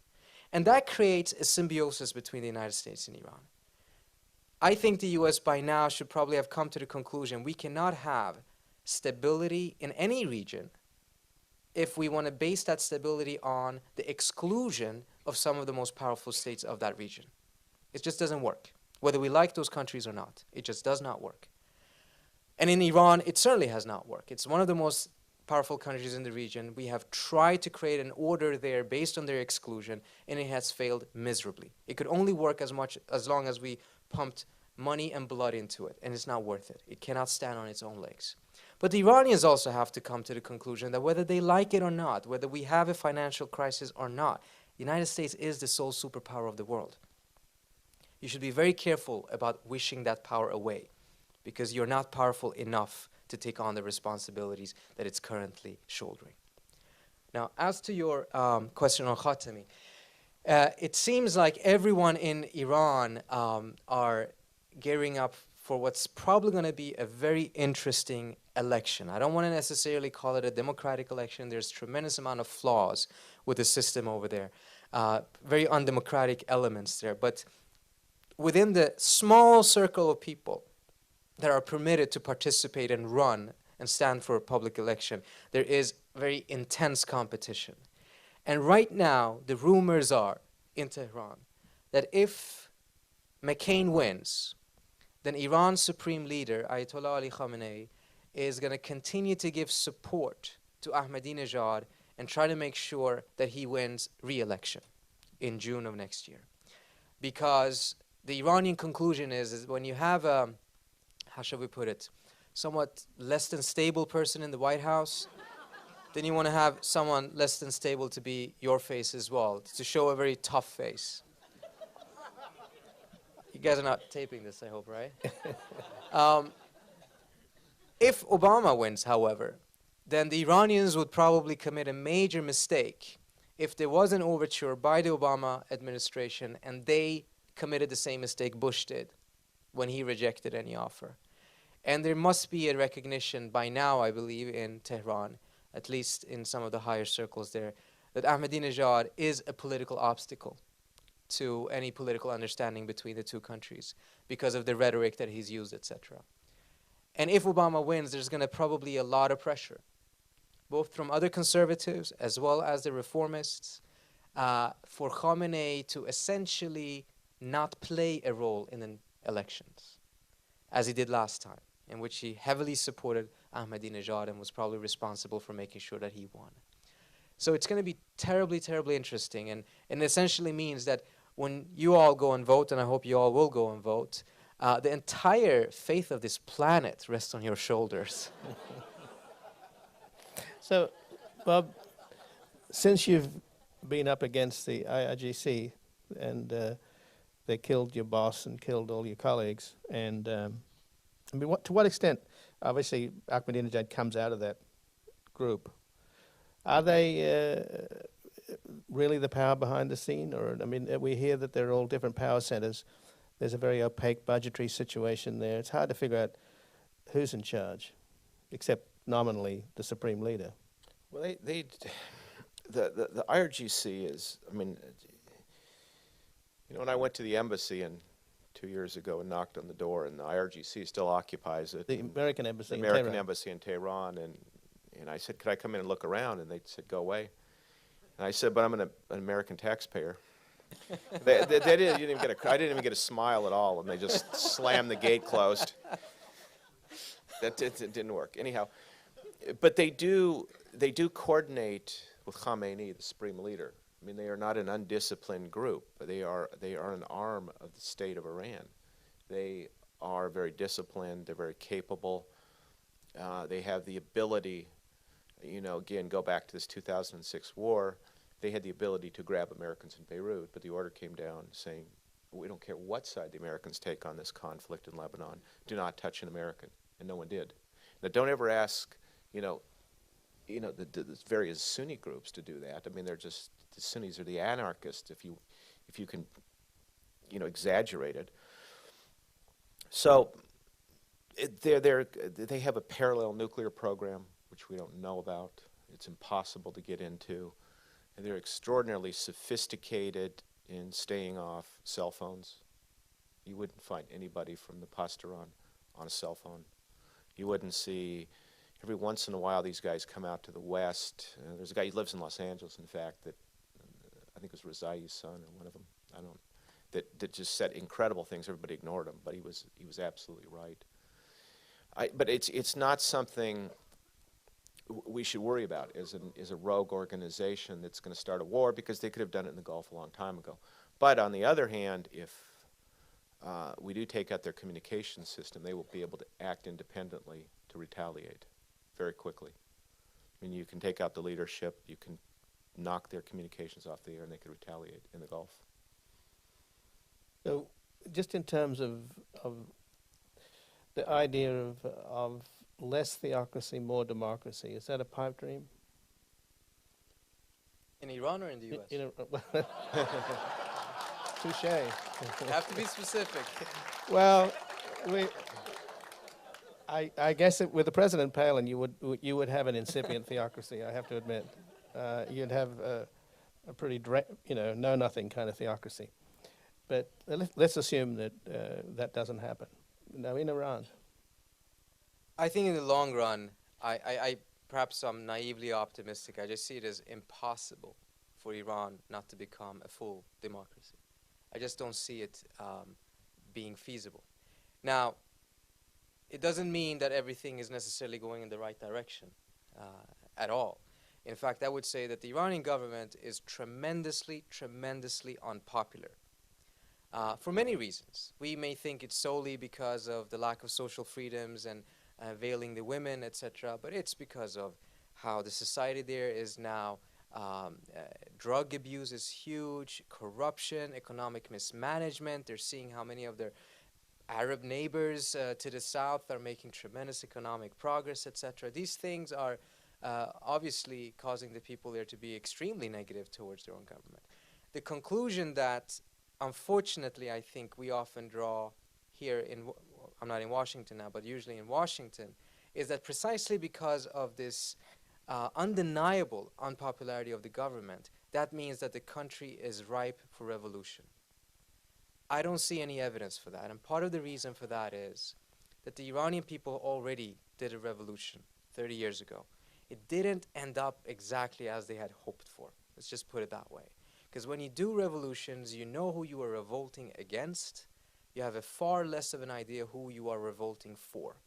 And that creates a symbiosis between the United States and Iran. I think the US by now should probably have come to the conclusion we cannot have stability in any region if we want to base that stability on the exclusion of some of the most powerful states of that region. It just doesn't work. Whether we like those countries or not, it just does not work. And in Iran, it certainly has not worked. It's one of the most powerful countries in the region. We have tried to create an order there based on their exclusion, and it has failed miserably. It could only work as long as we pumped money and blood into it, and it's not worth it. It cannot stand on its own legs. But the Iranians also have to come to the conclusion that whether they like it or not, whether we have a financial crisis or not, the United States is the sole superpower of the world. You should be very careful about wishing that power away, because you're not powerful enough to take on the responsibilities that it's currently shouldering. Now, as to your question on Khatami, it seems like everyone in Iran are gearing up for what's probably going to be a very interesting election. I don't want to necessarily call it a democratic election. There's a tremendous amount of flaws with the system over there, very undemocratic elements there. But within the small circle of people that are permitted to participate and run and stand for a public election, there is very intense competition. And right now, the rumors are in Tehran that if McCain wins, then Iran's supreme leader, Ayatollah Ali Khamenei, is going to continue to give support to Ahmadinejad and try to make sure that he wins re-election in June of next year. Because the Iranian conclusion is when you have a, how shall we put it, somewhat less than stable person in the White House, then you want to have someone less than stable to be your face as well, to show a very tough face. You guys are not taping this, I hope, right? If Obama wins, however, then the Iranians would probably commit a major mistake if there was an overture by the Obama administration and they committed the same mistake Bush did when he rejected any offer. And there must be a recognition by now, I believe, in Tehran, at least in some of the higher circles there, that Ahmadinejad is a political obstacle to any political understanding between the two countries because of the rhetoric that he's used, etc. And if Obama wins, there's going to probably be a lot of pressure, both from other conservatives as well as the reformists, for Khamenei to essentially not play a role in the elections, as he did last time, in which he heavily supported Ahmadinejad and was probably responsible for making sure that he won. So it's going to be terribly, terribly interesting, and it essentially means that when you all go and vote, and I hope you all will go and vote, the entire fate of this planet rests on your shoulders. So, Bob, since you've been up against the IRGC and they killed your boss and killed all your colleagues, and I mean, to what extent, obviously, Ahmadinejad comes out of that group. Are they really the power behind the scene? Or, I mean, we hear that they're all different power centers. There's a very opaque budgetary situation there. It's hard to figure out who's in charge, except nominally the supreme leader. Well, the IRGC is, I mean, you know, when I went to the embassy 2 years ago and knocked on the door, and the IRGC still occupies it. The American embassy in in American Tehran. embassy in Tehran, and I said, could I come in and look around? And they said, go away. And I said, but I'm an American taxpayer. they didn't even get I didn't even get a smile at all, and they just slammed the gate closed. That didn't work. Anyhow, but they do coordinate with Khamenei, the supreme leader. I mean, they are not an undisciplined group. They are an arm of the state of Iran. They are very disciplined. They're very capable. They have the ability, you know, again, go back to this 2006 war. They had the ability to grab Americans in Beirut, but the order came down saying, we don't care what side the Americans take on this conflict in Lebanon. Do not touch an American, and no one did. Now, don't ever ask, the various Sunni groups to do that. I mean, they're just, the Sunnis are the anarchists. If you if you can, exaggerate it. So they have a parallel nuclear program, which we don't know about. It's impossible to get into. And they're extraordinarily sophisticated in staying off cell phones. You wouldn't find anybody from the Pasdaran on a cell phone. You wouldn't see, every once in a while, these guys come out to the west. There's a guy, he lives in Los Angeles, in fact, that I think it was Rezai's son or one of them, that just said incredible things. Everybody ignored him, but he was absolutely right. But it's not something we should worry about as a rogue organization that's going to start a war, because they could have done it in the Gulf a long time ago. But on the other hand, if we do take out their communication system, they will be able to act independently to retaliate very quickly. I mean, you can take out the leadership, you can knock their communications off the air, and they can retaliate in the Gulf. So, just in terms of the idea of less theocracy, more democracy, is that a pipe dream? In Iran or in the U.S.? Touche. You have to be specific. Well, I guess with the President Palin, you would have an incipient theocracy. I have to admit, you'd have a pretty know nothing kind of theocracy. But let's assume that that doesn't happen. Now in Iran, I think in the long run, I perhaps I'm naively optimistic. I just see it as impossible for Iran not to become a full democracy. I just don't see it being feasible. Now, it doesn't mean that everything is necessarily going in the right direction at all. In fact, I would say that the Iranian government is tremendously, tremendously unpopular for many reasons. We may think it's solely because of the lack of social freedoms and veiling the women, etc., but it's because of how the society there is now. Drug abuse is huge, corruption, economic mismanagement. They're seeing how many of their Arab neighbors to the south are making tremendous economic progress, etc. These things are obviously causing the people there to be extremely negative towards their own government. The conclusion that, unfortunately, I think we often draw here I'm not in Washington now, but usually in Washington, is that precisely because of this undeniable unpopularity of the government, that means that the country is ripe for revolution. I don't see any evidence for that, and part of the reason for that is that the Iranian people already did a revolution 30 years ago. It didn't end up exactly as they had hoped for. Let's just put it that way. Because when you do revolutions, you know who you are revolting against. You have a far less of an idea who you are revolting for.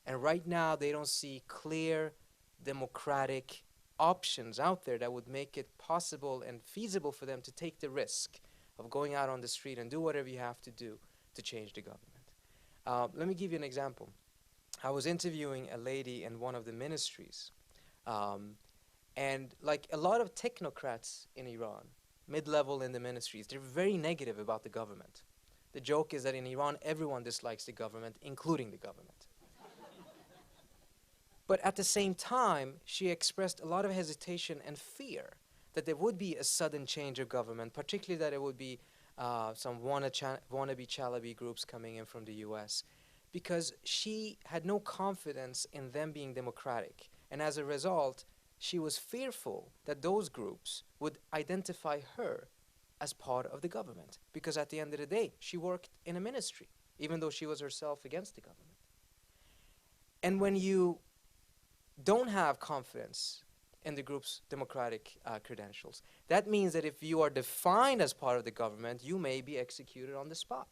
And right now, they don't see clear democratic options out there that would make it possible and feasible for them to take the risk of going out on the street and do whatever you have to do to change the government. Let me give you an example. I was interviewing a lady in one of the ministries, and like a lot of technocrats in Iran, mid-level in the ministries, they're very negative about the government. The joke is that in Iran, everyone dislikes the government, including the government. But at the same time, she expressed a lot of hesitation and fear that there would be a sudden change of government, particularly that it would be some wannabe Chalabi groups coming in from the US, because she had no confidence in them being democratic. And as a result, she was fearful that those groups would identify her as part of the government, because at the end of the day, she worked in a ministry, even though she was herself against the government. And when you don't have confidence in the group's democratic credentials, that means that if you are defined as part of the government, you may be executed on the spot.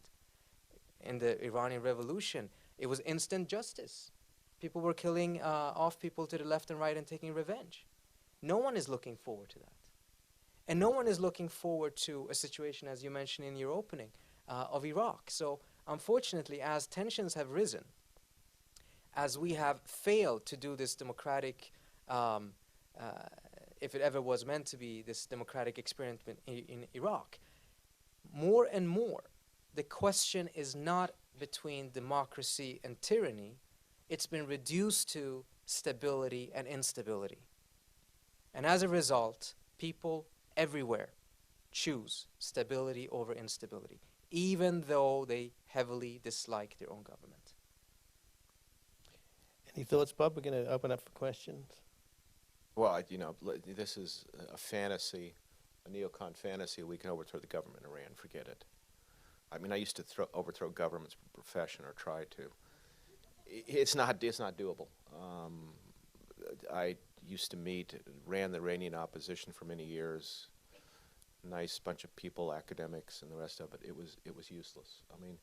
In the Iranian Revolution, it was instant justice. People were killing off people to the left and right and taking revenge. No one is looking forward to that. And no one is looking forward to a situation, as you mentioned in your opening, of Iraq. So unfortunately, as tensions have risen, as we have failed to do this democratic, if it ever was meant to be this democratic experiment in Iraq, more and more, the question is not between democracy and tyranny. It's been reduced to stability and instability. And as a result, people everywhere choose stability over instability, even though they heavily dislike their own government. Any thoughts, Bob? We're going to open up for questions. Well, this is a fantasy, a neocon fantasy. We can overthrow the government in Iran. Forget it. I mean, I used to overthrow governments for profession, or try to. It's not doable. I used to ran the Iranian opposition for many years. Nice bunch of people, academics, and the rest of it. It was useless. I mean,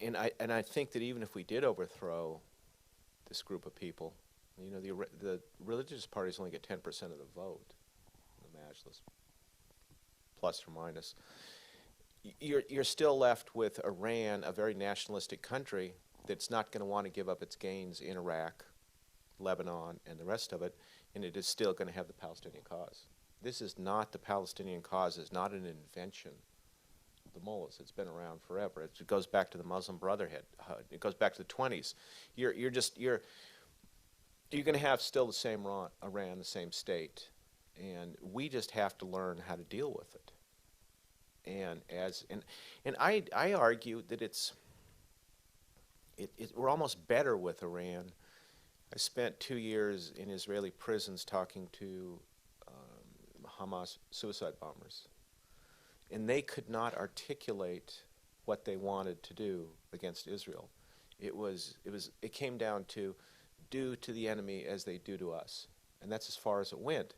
and I think that even if we did overthrow this group of people, the religious parties only get 10% of the vote, the Majlis, plus or minus. You're still left with Iran, a very nationalistic country that's not going to want to give up its gains in Iraq, Lebanon, and the rest of it, and it is still going to have the Palestinian cause. This is not the Palestinian cause. It's not an invention of the mullahs. It's been around forever. It goes back to the Muslim Brotherhood. It goes back to the 20s. You're going to have still the same Iran, the same state, and we just have to learn how to deal with it. And I argue that we're almost better with Iran. I spent 2 years in Israeli prisons talking to Hamas suicide bombers, and they could not articulate what they wanted to do against Israel. It came down to do to the enemy as they do to us, and that's as far as it went.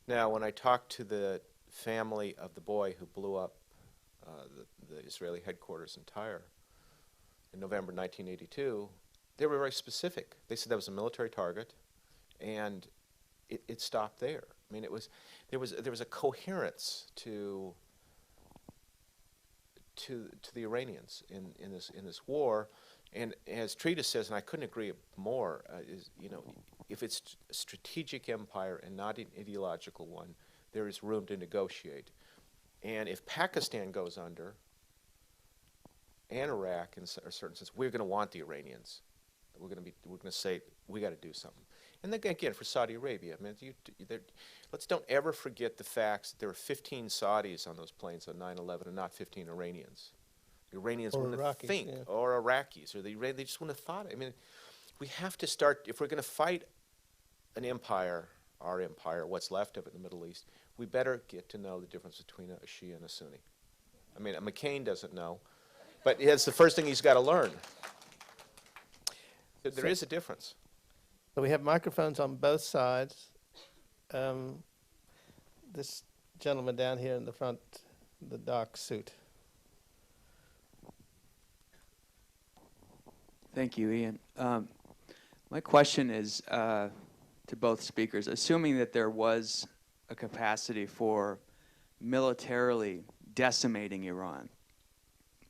Now, when I talked to the family of the boy who blew up the Israeli headquarters in Tyre in November 1982, they were very specific. They said that was a military target, and it stopped there. I mean, there was a coherence to the Iranians in this war, and as Trita says, and I couldn't agree more, if it's a strategic empire and not an ideological one, there is room to negotiate. And if Pakistan goes under, and Iraq in a certain sense, we're going to want the Iranians. We're going to say we got to do something. And then again, for Saudi Arabia, I mean, let's don't ever forget the facts that there were 15 Saudis on those planes on 9/11 and not 15 Iranians. The Iranians wouldn't have think, or Iraqis, or they just wouldn't have thought it. I mean, we have to start, if we're going to fight an empire, our empire, what's left of it in the Middle East, we better get to know the difference between a Shia and a Sunni. I mean, McCain doesn't know, but it's the first thing he's got to learn. There is a difference. So we have microphones on both sides. This gentleman down here in the front, the dark suit. Thank you, Ian. My question is to both speakers. Assuming that there was a capacity for militarily decimating Iran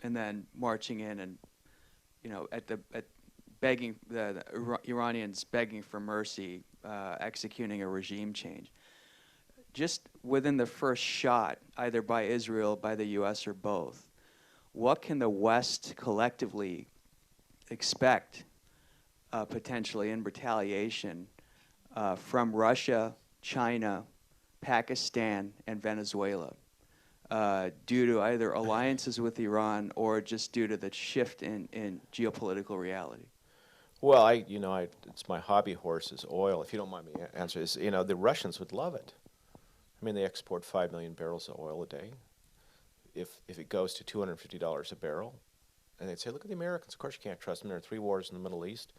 and then marching in and, begging the Iranians begging for mercy, executing a regime change. Just within the first shot, either by Israel, by the U.S., or both, what can the West collectively expect potentially in retaliation from Russia, China, Pakistan, and Venezuela due to either alliances with Iran or just due to the shift in geopolitical reality? Well, it's my hobby horse is oil. If you don't mind me answering, the Russians would love it. I mean, they export 5 million barrels of oil a day. If it goes to $250 a barrel, and they'd say, look at the Americans. Of course, you can't trust them. There are 3 wars in the Middle East.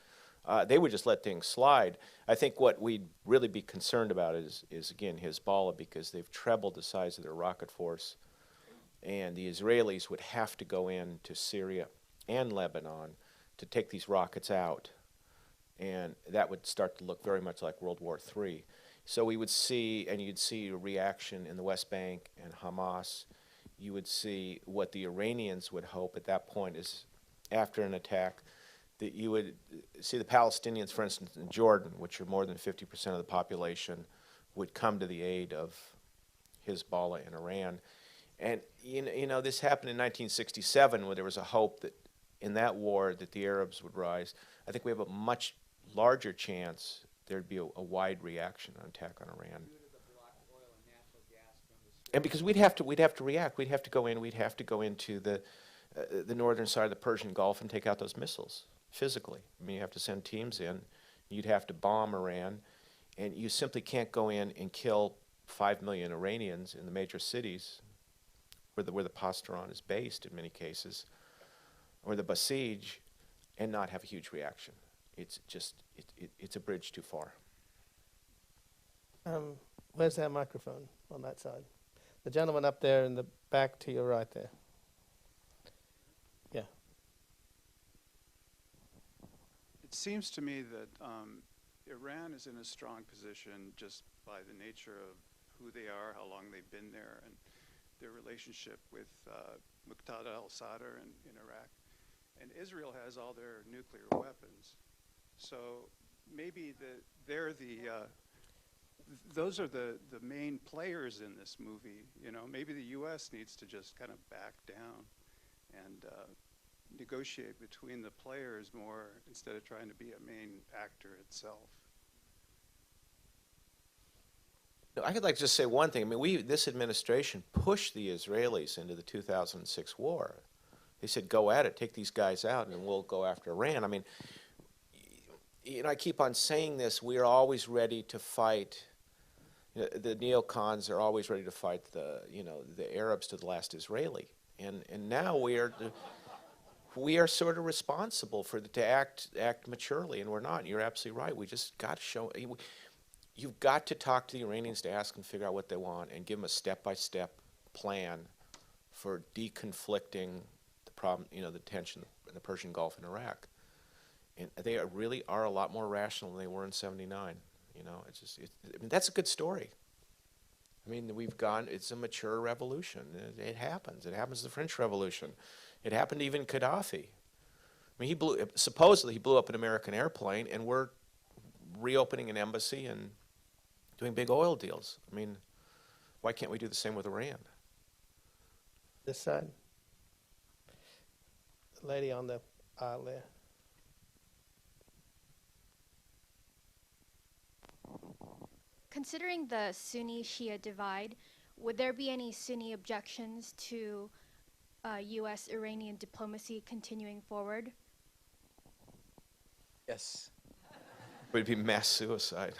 They would just let things slide. I think what we'd really be concerned about is again, Hezbollah, because they've trebled the size of their rocket force. And the Israelis would have to go into Syria and Lebanon to take these rockets out. And that would start to look very much like World War III. So we would see, and you'd see a reaction in the West Bank and Hamas. You would see what the Iranians would hope at that point is, after an attack, that you would see the Palestinians, for instance, in Jordan, which are more than 50% of the population, would come to the aid of Hezbollah and Iran. And this happened in 1967, where there was a hope that in that war that the Arabs would rise. I think we have a much larger chance there'd be a wide reaction, an attack on Iran. Due to the blocked oil and natural gas from the And because we'd have to react. We'd have to go in. We'd have to go into the northern side of the Persian Gulf and take out those missiles physically. I mean, you have to send teams in. You'd have to bomb Iran, and you simply can't go in and kill 5 million Iranians in the major cities, where the Pasdaran is based in many cases, or the Basij, and not have a huge reaction. It's just it's a bridge too far. Where's that microphone on that side? The gentleman up there in the back to your right there. Yeah. It seems to me that Iran is in a strong position just by the nature of who they are, how long they've been there, and their relationship with Muqtada al-Sadr in Iraq. And Israel has all their nuclear weapons. So maybe those are the main players in this movie. You know, maybe the U.S. needs to just kind of back down and negotiate between the players more instead of trying to be a main actor itself. I could just say one thing. I mean, this administration pushed the Israelis into the 2006 war. They said, "Go at it, take these guys out, and we'll go after Iran." I mean, you know, I keep on saying this. We are always ready to fight. You know, the neocons are always ready to fight the Arabs to the last Israeli, and now we are sort of responsible to act maturely, and we're not. You're absolutely right. We just got to show. You've got to talk to the Iranians to ask them to figure out what they want and give them a step-by-step plan for deconflicting the problem, the tension in the Persian Gulf and Iraq. And they really are a lot more rational than they were in '79. I mean, that's a good story. I mean, it's a mature revolution. It happens. It happens to the French Revolution. It happened to even Gaddafi. I mean, supposedly he blew up an American airplane, and we're reopening an embassy and doing big oil deals. I mean, why can't we do the same with Iran? This side. The lady on the aisle there. Considering the Sunni-Shia divide, would there be any Sunni objections to U.S.-Iranian diplomacy continuing forward? Yes. Would it be mass suicide?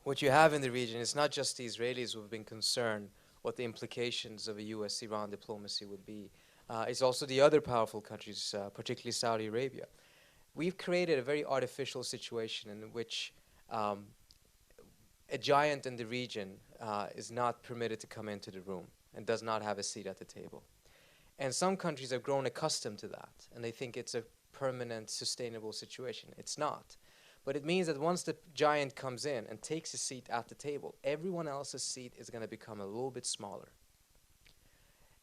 What you have in the region is not just the Israelis who have been concerned what the implications of a U.S.-Iran diplomacy would be. It's also the other powerful countries, particularly Saudi Arabia. We've created a very artificial situation in which a giant in the region is not permitted to come into the room and does not have a seat at the table. And some countries have grown accustomed to that, and they think it's a permanent, sustainable situation. It's not. But it means that once the giant comes in and takes a seat at the table, everyone else's seat is going to become a little bit smaller.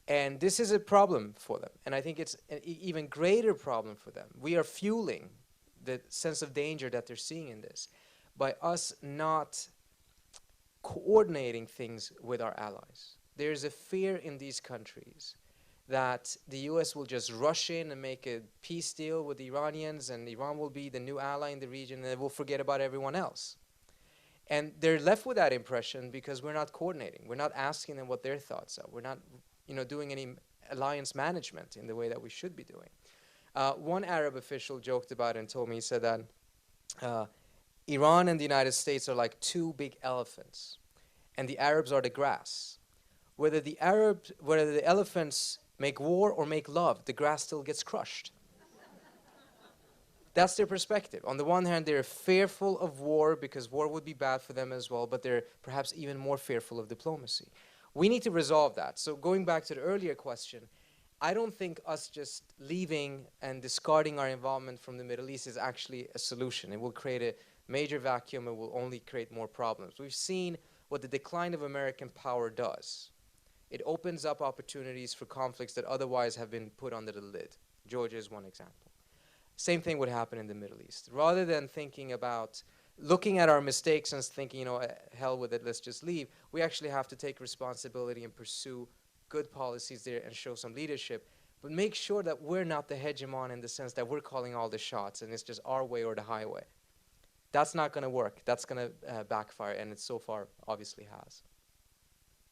And this is a problem for them. And I think it's an even greater problem for them. We are fueling the sense of danger that they're seeing in this by us not coordinating things with our allies. There's a fear in these countries that the U.S. will just rush in and make a peace deal with the Iranians, and Iran will be the new ally in the region, and they will forget about everyone else. And they're left with that impression because we're not coordinating. We're not asking them what their thoughts are. We're not doing any alliance management in the way that we should be doing. One Arab official joked about it and told me, he said that Iran and the United States are like two big elephants, and the Arabs are the grass. Whether the elephants make war or make love, the grass still gets crushed. That's their perspective. On the one hand, they're fearful of war because war would be bad for them as well, but they're perhaps even more fearful of diplomacy. We need to resolve that. So going back to the earlier question, I don't think us just leaving and discarding our involvement from the Middle East is actually a solution. It will create a major vacuum. It will only create more problems. We've seen what the decline of American power does. It opens up opportunities for conflicts that otherwise have been put under the lid. Georgia is one example. Same thing would happen in the Middle East. Rather than looking at our mistakes and thinking, hell with it, let's just leave, we actually have to take responsibility and pursue good policies there and show some leadership, but make sure that we're not the hegemon in the sense that we're calling all the shots and it's just our way or the highway. That's not going to work. That's going to backfire, and it so far obviously has.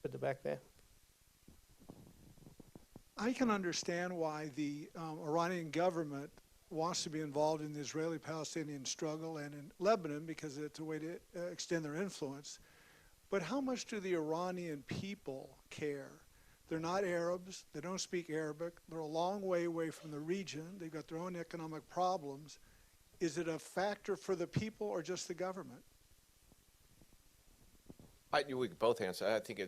At the back there. I can understand why the Iranian government wants to be involved in the Israeli-Palestinian struggle and in Lebanon because it's a way to extend their influence. But how much do the Iranian people care? They're not Arabs. They don't speak Arabic. They're a long way away from the region. They've got their own economic problems. Is it a factor for the people or just the government? We could both answer. I think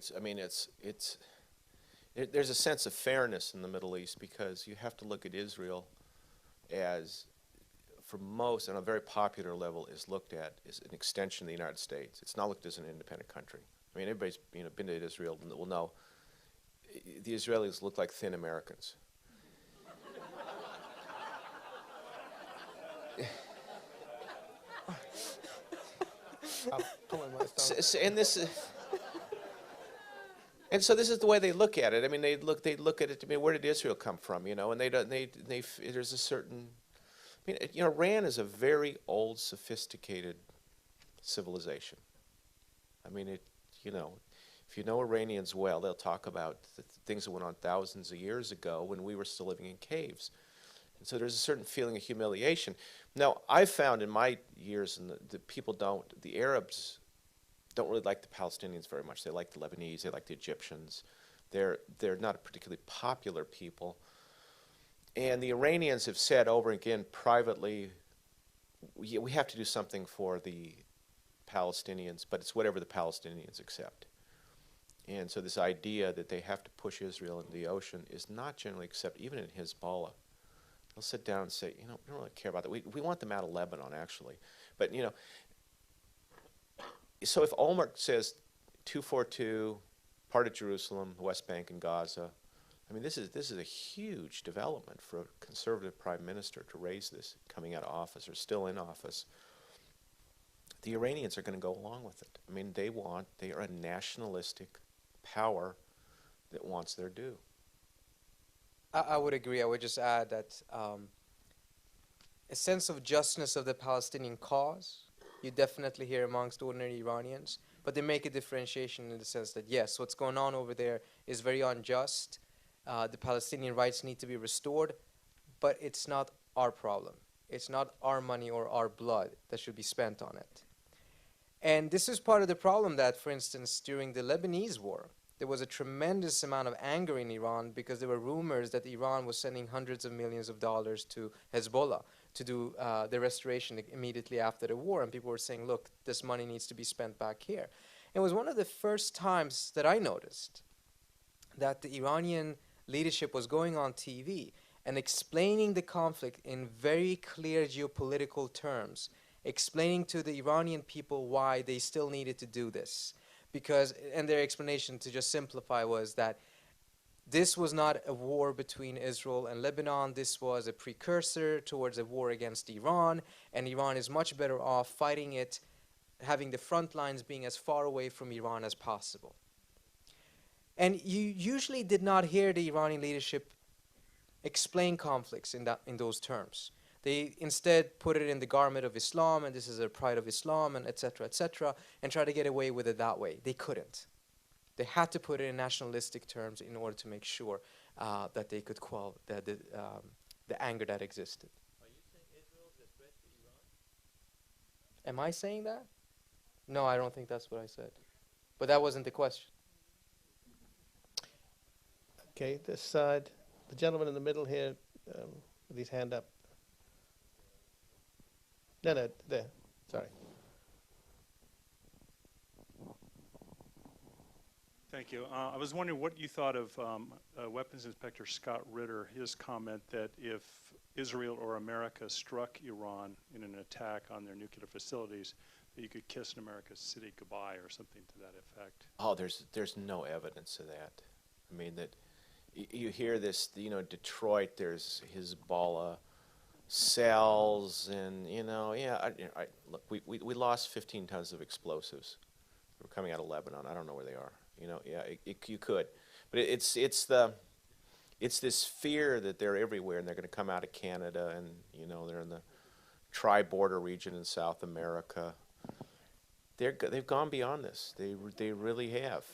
there's a sense of fairness in the Middle East because you have to look at Israel as, for most, on a very popular level, is looked at as an extension of the United States. It's not looked as an independent country. I mean, everybody's been to Israel and will know the Israelis look like thin Americans. And so this is the way they look at it. I mean, they look at it. I mean, where did Israel come from? You know, and there's a certain. I mean, Iran is a very old, sophisticated civilization. I mean, if you know Iranians well, they'll talk about the things that went on thousands of years ago when we were still living in caves. And so there's a certain feeling of humiliation. Now, I've found in my years, and the Arabs don't really like the Palestinians very much. They like the Lebanese, they like the Egyptians. They're not a particularly popular people. And the Iranians have said over and again privately, we have to do something for the Palestinians, but it's whatever the Palestinians accept. And so this idea that they have to push Israel into the ocean is not generally accepted, even in Hezbollah. They'll sit down and say, we don't really care about that. We want them out of Lebanon, actually. But, so if Olmert says 242, part of Jerusalem, the West Bank and Gaza, I mean, this is a huge development for a conservative prime minister to raise this coming out of office or still in office. The Iranians are going to go along with it. I mean, they are a nationalistic power that wants their due. I would agree. I would just add that a sense of justness of the Palestinian cause, you definitely hear amongst ordinary Iranians, but they make a differentiation in the sense that, yes, what's going on over there is very unjust. The Palestinian rights need to be restored, but it's not our problem. It's not our money or our blood that should be spent on it. And this is part of the problem that, for instance, during the Lebanese war, there was a tremendous amount of anger in Iran because there were rumors that Iran was sending hundreds of millions of dollars to Hezbollah to do the restoration immediately after the war. And people were saying, look, this money needs to be spent back here. It was one of the first times that I noticed that the Iranian leadership was going on TV and explaining the conflict in very clear geopolitical terms, explaining to the Iranian people why they still needed to do this. And their explanation, to just simplify, was that this was not a war between Israel and Lebanon. This was a precursor towards a war against Iran, and Iran is much better off fighting it, having the front lines being as far away from Iran as possible. And you usually did not hear the Iranian leadership explain conflicts in those terms. They instead put it in the garment of Islam, and this is a pride of Islam, and et cetera, and try to get away with it that way. They couldn't. They had to put it in nationalistic terms in order to make sure that they could quell the anger that existed. Are you saying Israel is a threat to Iran? Am I saying that? No, I don't think that's what I said. But that wasn't the question. Okay, this side, the gentleman in the middle here with his hand up. No, there. Sorry. Thank you. I was wondering what you thought of Weapons Inspector Scott Ritter, his comment that if Israel or America struck Iran in an attack on their nuclear facilities, that you could kiss an American city goodbye or something to that effect. Oh, there's no evidence of that. I mean, that you hear this, Detroit, there's Hezbollah cells, and look, we lost 15 tons of explosives. We're coming out of Lebanon. I don't know where they are. You could, but it's this fear that they're everywhere and they're going to come out of Canada, and they're in the tri-border region in South America. They've gone beyond this. They really have.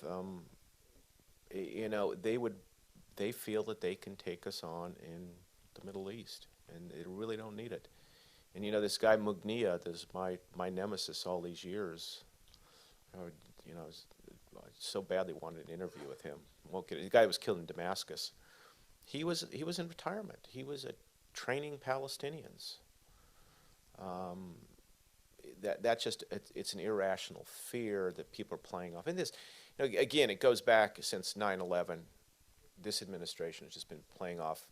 they feel that they can take us on in the Middle East, and they really don't need it. And this guy Mugnia, this is my nemesis all these years. I so badly wanted an interview with him. Won't get it. The guy was killed in Damascus. He was in retirement. He was training Palestinians. It's an irrational fear that people are playing off. And this, again, it goes back since 9/11. This administration has just been playing off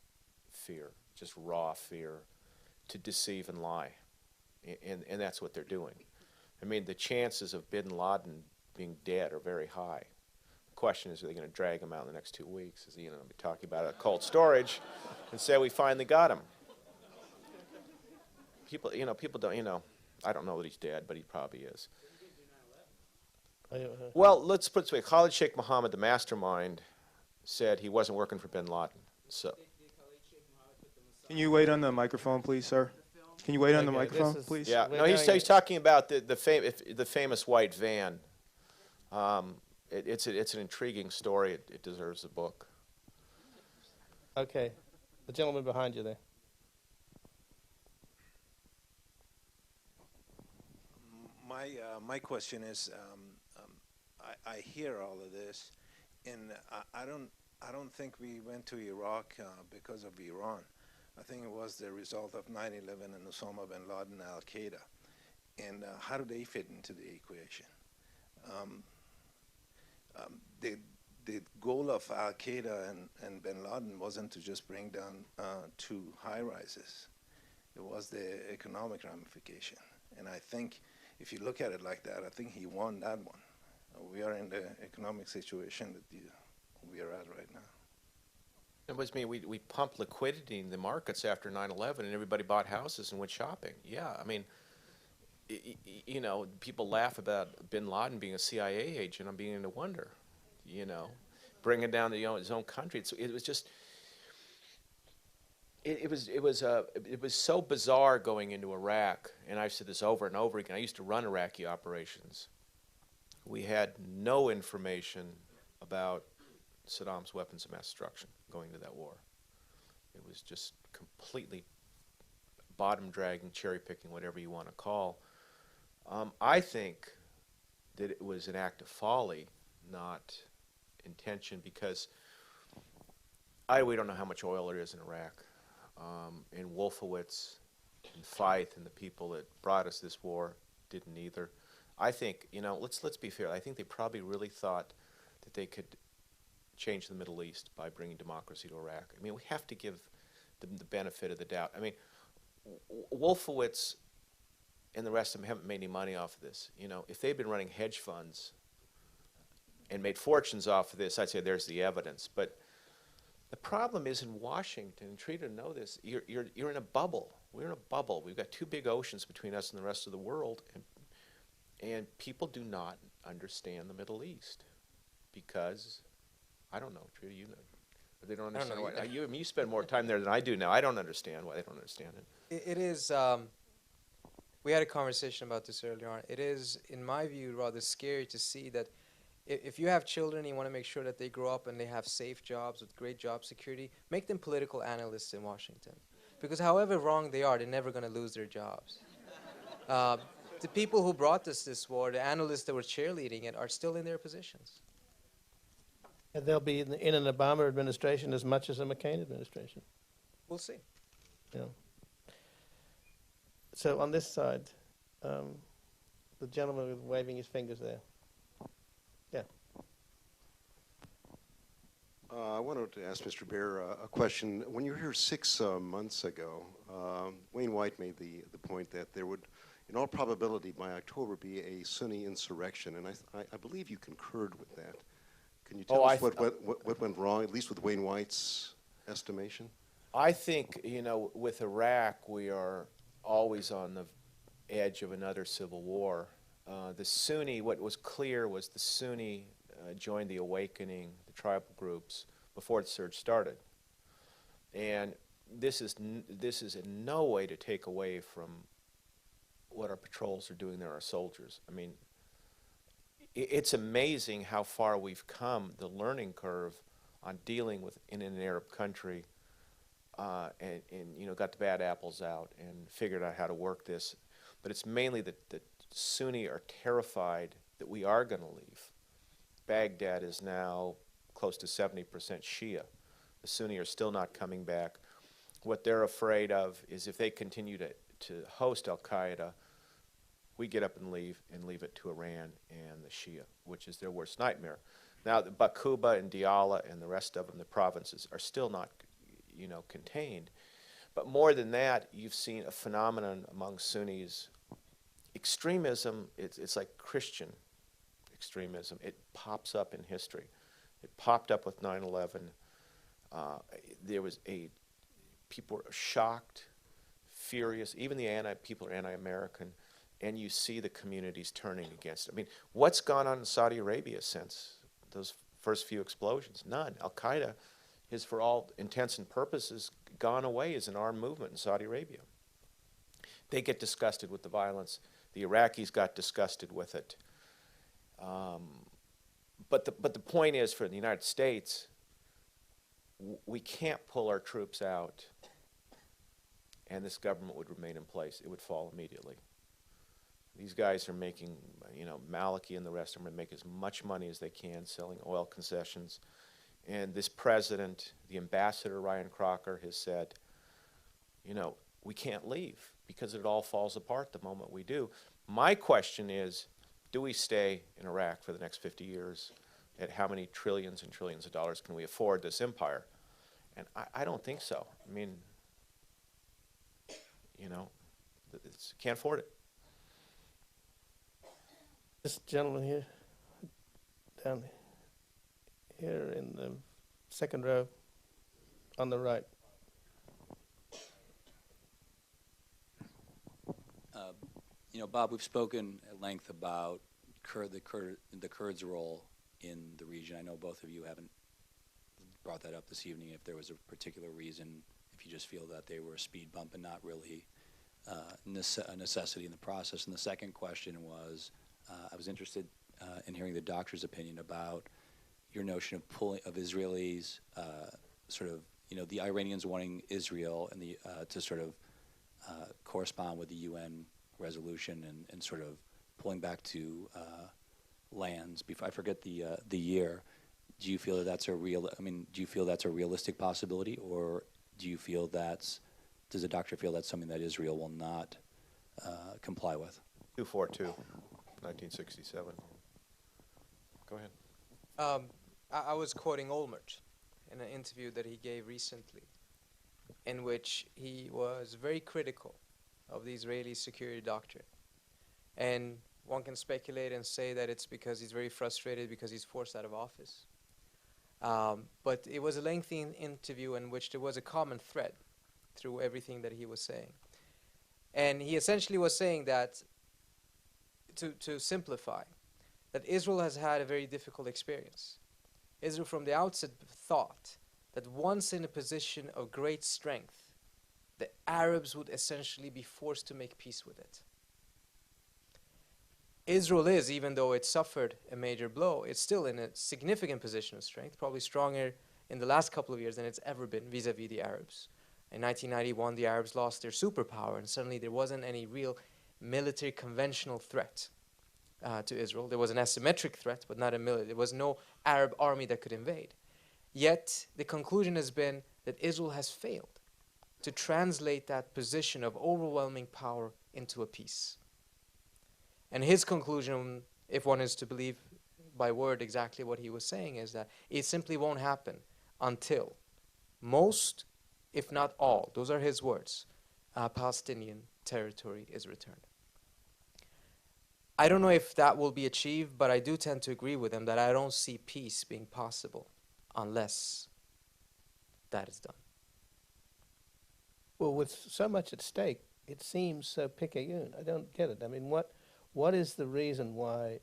fear, just raw fear, to deceive and lie, and that's what they're doing. I mean, the chances of bin Laden being dead are very high. The question is, are they going to drag him out in the next 2 weeks? As Ian and I will be talking about at cold storage, and say we finally got him. People don't. I don't know that he's dead, but he probably is. Well, let's put it this way. Khalid Sheikh Mohammed, the mastermind, said he wasn't working for bin Laden. So, Can you wait on the microphone, please, sir? Can you wait on the microphone, please? yeah, no, he's talking about the famous white van. It's an intriguing story. It deserves a book. Okay, the gentleman behind you there. My question is, I hear all of this, and I don't think we went to Iraq because of Iran. I think it was the result of 9/11 and Osama bin Laden, Al Qaeda, and how do they fit into the equation? The goal of Al Qaeda and bin Laden wasn't to just bring down 2 high-rises. It was the economic ramification, and I think if you look at it like that, I think he won that one. We are in the economic situation that we are at right now. It was we pumped liquidity in the markets after 9/11, and everybody bought houses and went shopping. Yeah, I mean, people laugh about bin Laden being a CIA agent. I'm beginning to wonder, bringing down his own country. It was just. It was so bizarre going into Iraq, and I've said this over and over again. I used to run Iraqi operations. We had no information about Saddam's weapons of mass destruction going into that war. It was just completely bottom dragging, cherry picking, whatever you want to call. I think that it was an act of folly, not intention, because we don't know how much oil there is in Iraq. And Wolfowitz and Feith and the people that brought us this war didn't either. I think, let's be fair. I think they probably really thought that they could change the Middle East by bringing democracy to Iraq. I mean, we have to give them the benefit of the doubt. I mean, Wolfowitz and the rest of them haven't made any money off of this. If they'd been running hedge funds and made fortunes off of this, I'd say there's the evidence. But the problem is in Washington, and Trita know this, you're in a bubble. We're in a bubble. We've got 2 big oceans between us and the rest of the world, and people do not understand the Middle East because, I don't know, Trita, they don't understand why. You spend more time there than I do now. I don't understand why they don't understand it. It is, we had a conversation about this earlier on. It is, in my view, rather scary to see that if you have children, you want to make sure that they grow up and they have safe jobs with great job security, make them political analysts in Washington. Because however wrong they are, they're never going to lose their jobs. The people who brought us this war, the analysts that were cheerleading it, are still in their positions. And they'll be in an Obama administration as much as a McCain administration. We'll see. So on this side, the gentleman waving his fingers there. Yeah. I wanted to ask Mr. Baer a question. When you were here 6 months ago, Wayne White made the point that there would, in all probability, by October, be a Sunni insurrection, and I believe you concurred with that. Can you tell us what went wrong, at least with Wayne White's estimation? I think, with Iraq, we are always on the edge of another civil war. The Sunni, what was clear was the Sunni joined the awakening, the tribal groups, before the surge started. And this is in no way to take away from what our patrols are doing there, our soldiers. I mean, it's amazing how far we've come, the learning curve on dealing with in an Arab country, and got the bad apples out and figured out how to work this. But it's mainly that the Sunni are terrified that we are going to leave. Baghdad is now close to 70% Shia. The Sunni are still not coming back. What they're afraid of is if they continue to host al-Qaeda, we get up and leave it to Iran and the Shia, which is their worst nightmare. Now, the Baquba and Diyala and the rest of them, the provinces, are still not, contained. But more than that, you've seen a phenomenon among Sunnis. Extremism, it's like Christian extremism. It pops up in history. It popped up with 9/11. People are shocked, furious. Even the people are anti-American, and you see the communities turning against it. I mean, what's gone on in Saudi Arabia since those first few explosions? None. Al-Qaeda is, for all intents and purposes, gone away as an armed movement in Saudi Arabia. They get disgusted with the violence. The Iraqis got disgusted with it. But the point is, for the United States, we can't pull our troops out and this government would remain in place. It would fall immediately. These guys are making, Maliki and the rest of them are making as much money as they can selling oil concessions. And this president, the ambassador, Ryan Crocker, has said, we can't leave because it all falls apart the moment we do. My question is, do we stay in Iraq for the next 50 years? At how many trillions and trillions of dollars can we afford this empire? And I don't think so. I mean, can't afford it. This gentleman here, down here in the second row on the right. Bob, we've spoken at length about the Kurds' role in the region. I know both of you haven't brought that up this evening, if there was a particular reason, if you just feel that they were a speed bump and not really a necessity in the process. And the second question was, I was interested in hearing the doctor's opinion about your notion of Israelis, the Iranians wanting Israel and to sort of correspond with the UN resolution and sort of pulling back to lands. I forget the year. Do you feel that that's do you feel that's a realistic possibility, or do you feel does the doctor feel that's something that Israel will not comply with? 242, 1967. Go ahead. I was quoting Olmert in an interview that he gave recently, in which he was very critical of the Israeli security doctrine. And one can speculate and say that it's because he's very frustrated because he's forced out of office. But it was a lengthy interview in which there was a common thread through everything that he was saying. And he essentially was saying that, to simplify, that Israel has had a very difficult experience. Israel from the outset thought that once in a position of great strength, the Arabs would essentially be forced to make peace with it. Israel is, even though it suffered a major blow, it's still in a significant position of strength, probably stronger in the last couple of years than it's ever been vis-a-vis the Arabs. In 1991, the Arabs lost their superpower, and suddenly there wasn't any real military conventional threat to Israel. There was an asymmetric threat, but not a military. There was no Arab army that could invade. Yet, the conclusion has been that Israel has failed to translate that position of overwhelming power into a peace. And his conclusion, if one is to believe by word exactly what he was saying, is that it simply won't happen until most, if not all, those are his words, Palestinian territory is returned. I don't know if that will be achieved, but I do tend to agree with him that I don't see peace being possible unless that is done. Well, with so much at stake, it seems so picayune. I don't get it. I mean, what is the reason why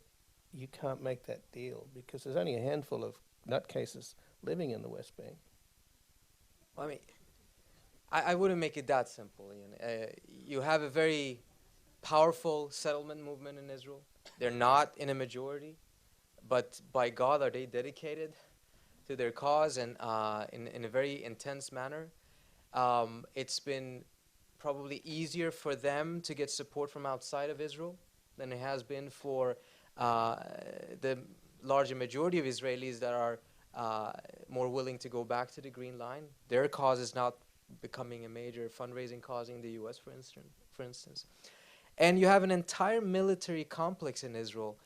you can't make that deal? Because there's only a handful of nutcases living in the West Bank. I mean, I wouldn't make it that simple, Ian. You have a very powerful settlement movement in Israel. They're not in a majority. but by God, are they dedicated to their cause and in a very intense manner. It's been probably easier for them to get support from outside of Israel than it has been for the larger majority of Israelis that are more willing to go back to the Green Line. Their cause is not becoming a major fundraising cause in the U.S., for instance. And you have an entire military complex in Israel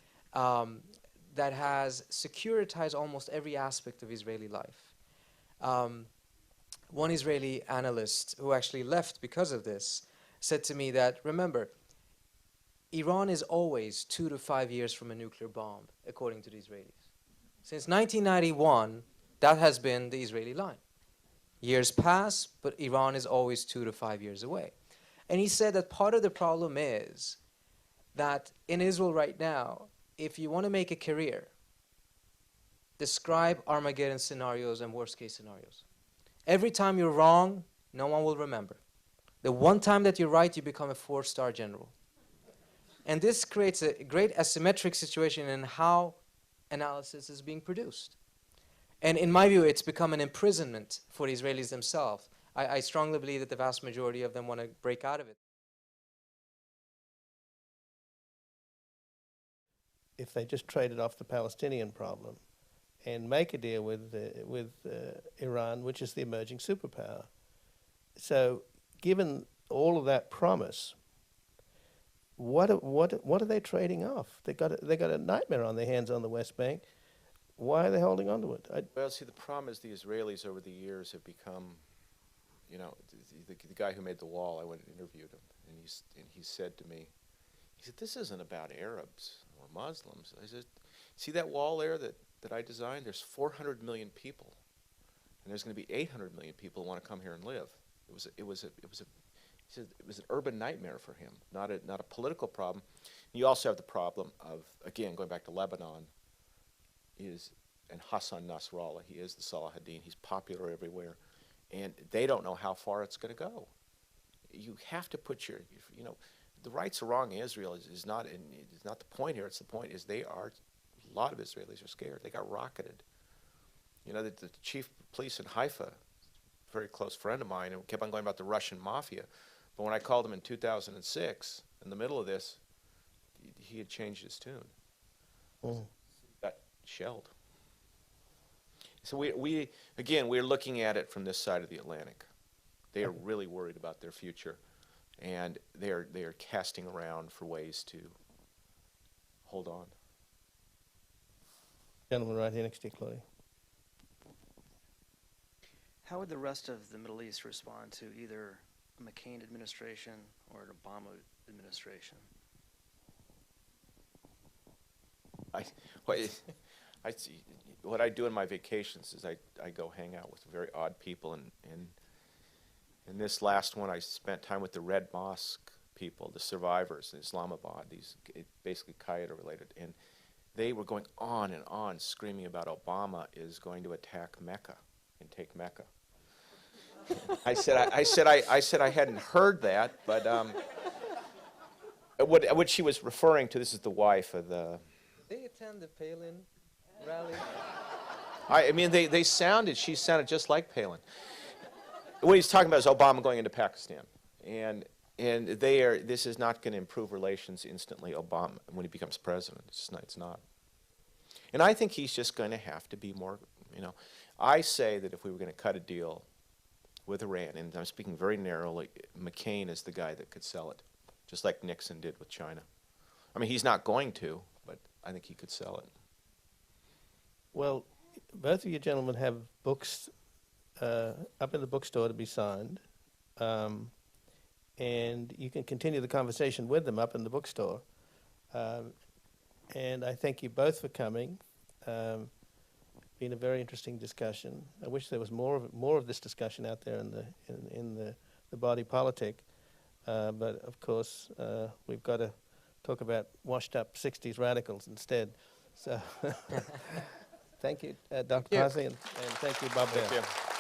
that has securitized almost every aspect of Israeli life. One Israeli analyst who actually left because of this said to me that, remember, Iran is always 2 to 5 years from a nuclear bomb, according to the Israelis. Since 1991, that has been the Israeli line. Years pass, but Iran is always 2 to 5 years away. And he said that part of the problem is that in Israel right now, if you want to make a career, describe Armageddon scenarios and worst case scenarios. Every time you're wrong, no one will remember. The one time that you're right, you become a 4-star general. And this creates a great asymmetric situation in how analysis is being produced. And in my view, it's become an imprisonment for the Israelis themselves. I strongly believe that the vast majority of them want to break out of it. If they just traded off the Palestinian problem and make a deal with Iran, which is the emerging superpower. So given all of that promise, what are they trading off? They got a nightmare on their hands on the West Bank. Why are they holding on to it? Well, see, the problem is the Israelis over the years have become, you know, the guy who made the wall, I went and interviewed him, and he said to me, he said, this isn't about Arabs or Muslims. I said, see that wall there that I designed? There's 400 million people, and there's going to be 800 million people who want to come here and live. He said it was an urban nightmare for him, not a political problem. You also have the problem of, again, going back to Lebanon, and Hassan Nasrallah, he is the Salahuddin, he's popular everywhere, and they don't know how far it's going to go. You have to put the rights or wrong in Israel is not the point here. It's the point is a lot of Israelis are scared. They got rocketed. You know, the chief of police in Haifa, a very close friend of mine, and kept on going about the Russian mafia. But when I called him in 2006, in the middle of this, he had changed his tune. Oh. Got shelled. So we're looking at it from this side of the Atlantic. They are really worried about their future, and they are casting around for ways to hold on. Gentleman right here next to you, Claudia. How would the rest of the Middle East respond to either a McCain administration or an Obama administration? What I do in my vacations is I go hang out with very odd people, and in this last one I spent time with the Red Mosque people, the survivors in Islamabad, basically Qaeda related, and they were going on and on screaming about Obama is going to attack Mecca and take Mecca. I said I hadn't heard that, but what she was referring to, this is the wife of the. They attend the Palin rally. I mean, she sounded just like Palin. What he's talking about is Obama going into Pakistan, and this is not going to improve relations instantly. Obama, when he becomes president, it's not. And I think he's just going to have to be more. I say that if we were going to cut a deal with Iran, and I'm speaking very narrowly, McCain is the guy that could sell it, just like Nixon did with China. I mean, he's not going to, but I think he could sell it. Well, both of you gentlemen have books up in the bookstore to be signed, and you can continue the conversation with them up in the bookstore. And I thank you both for coming. Been a very interesting discussion. I wish there was more of this discussion out there in the body politic, but of course we've got to talk about washed up 60s radicals instead. So thank you, Dr. Parsi, and thank you, Bob Baer. Thank you.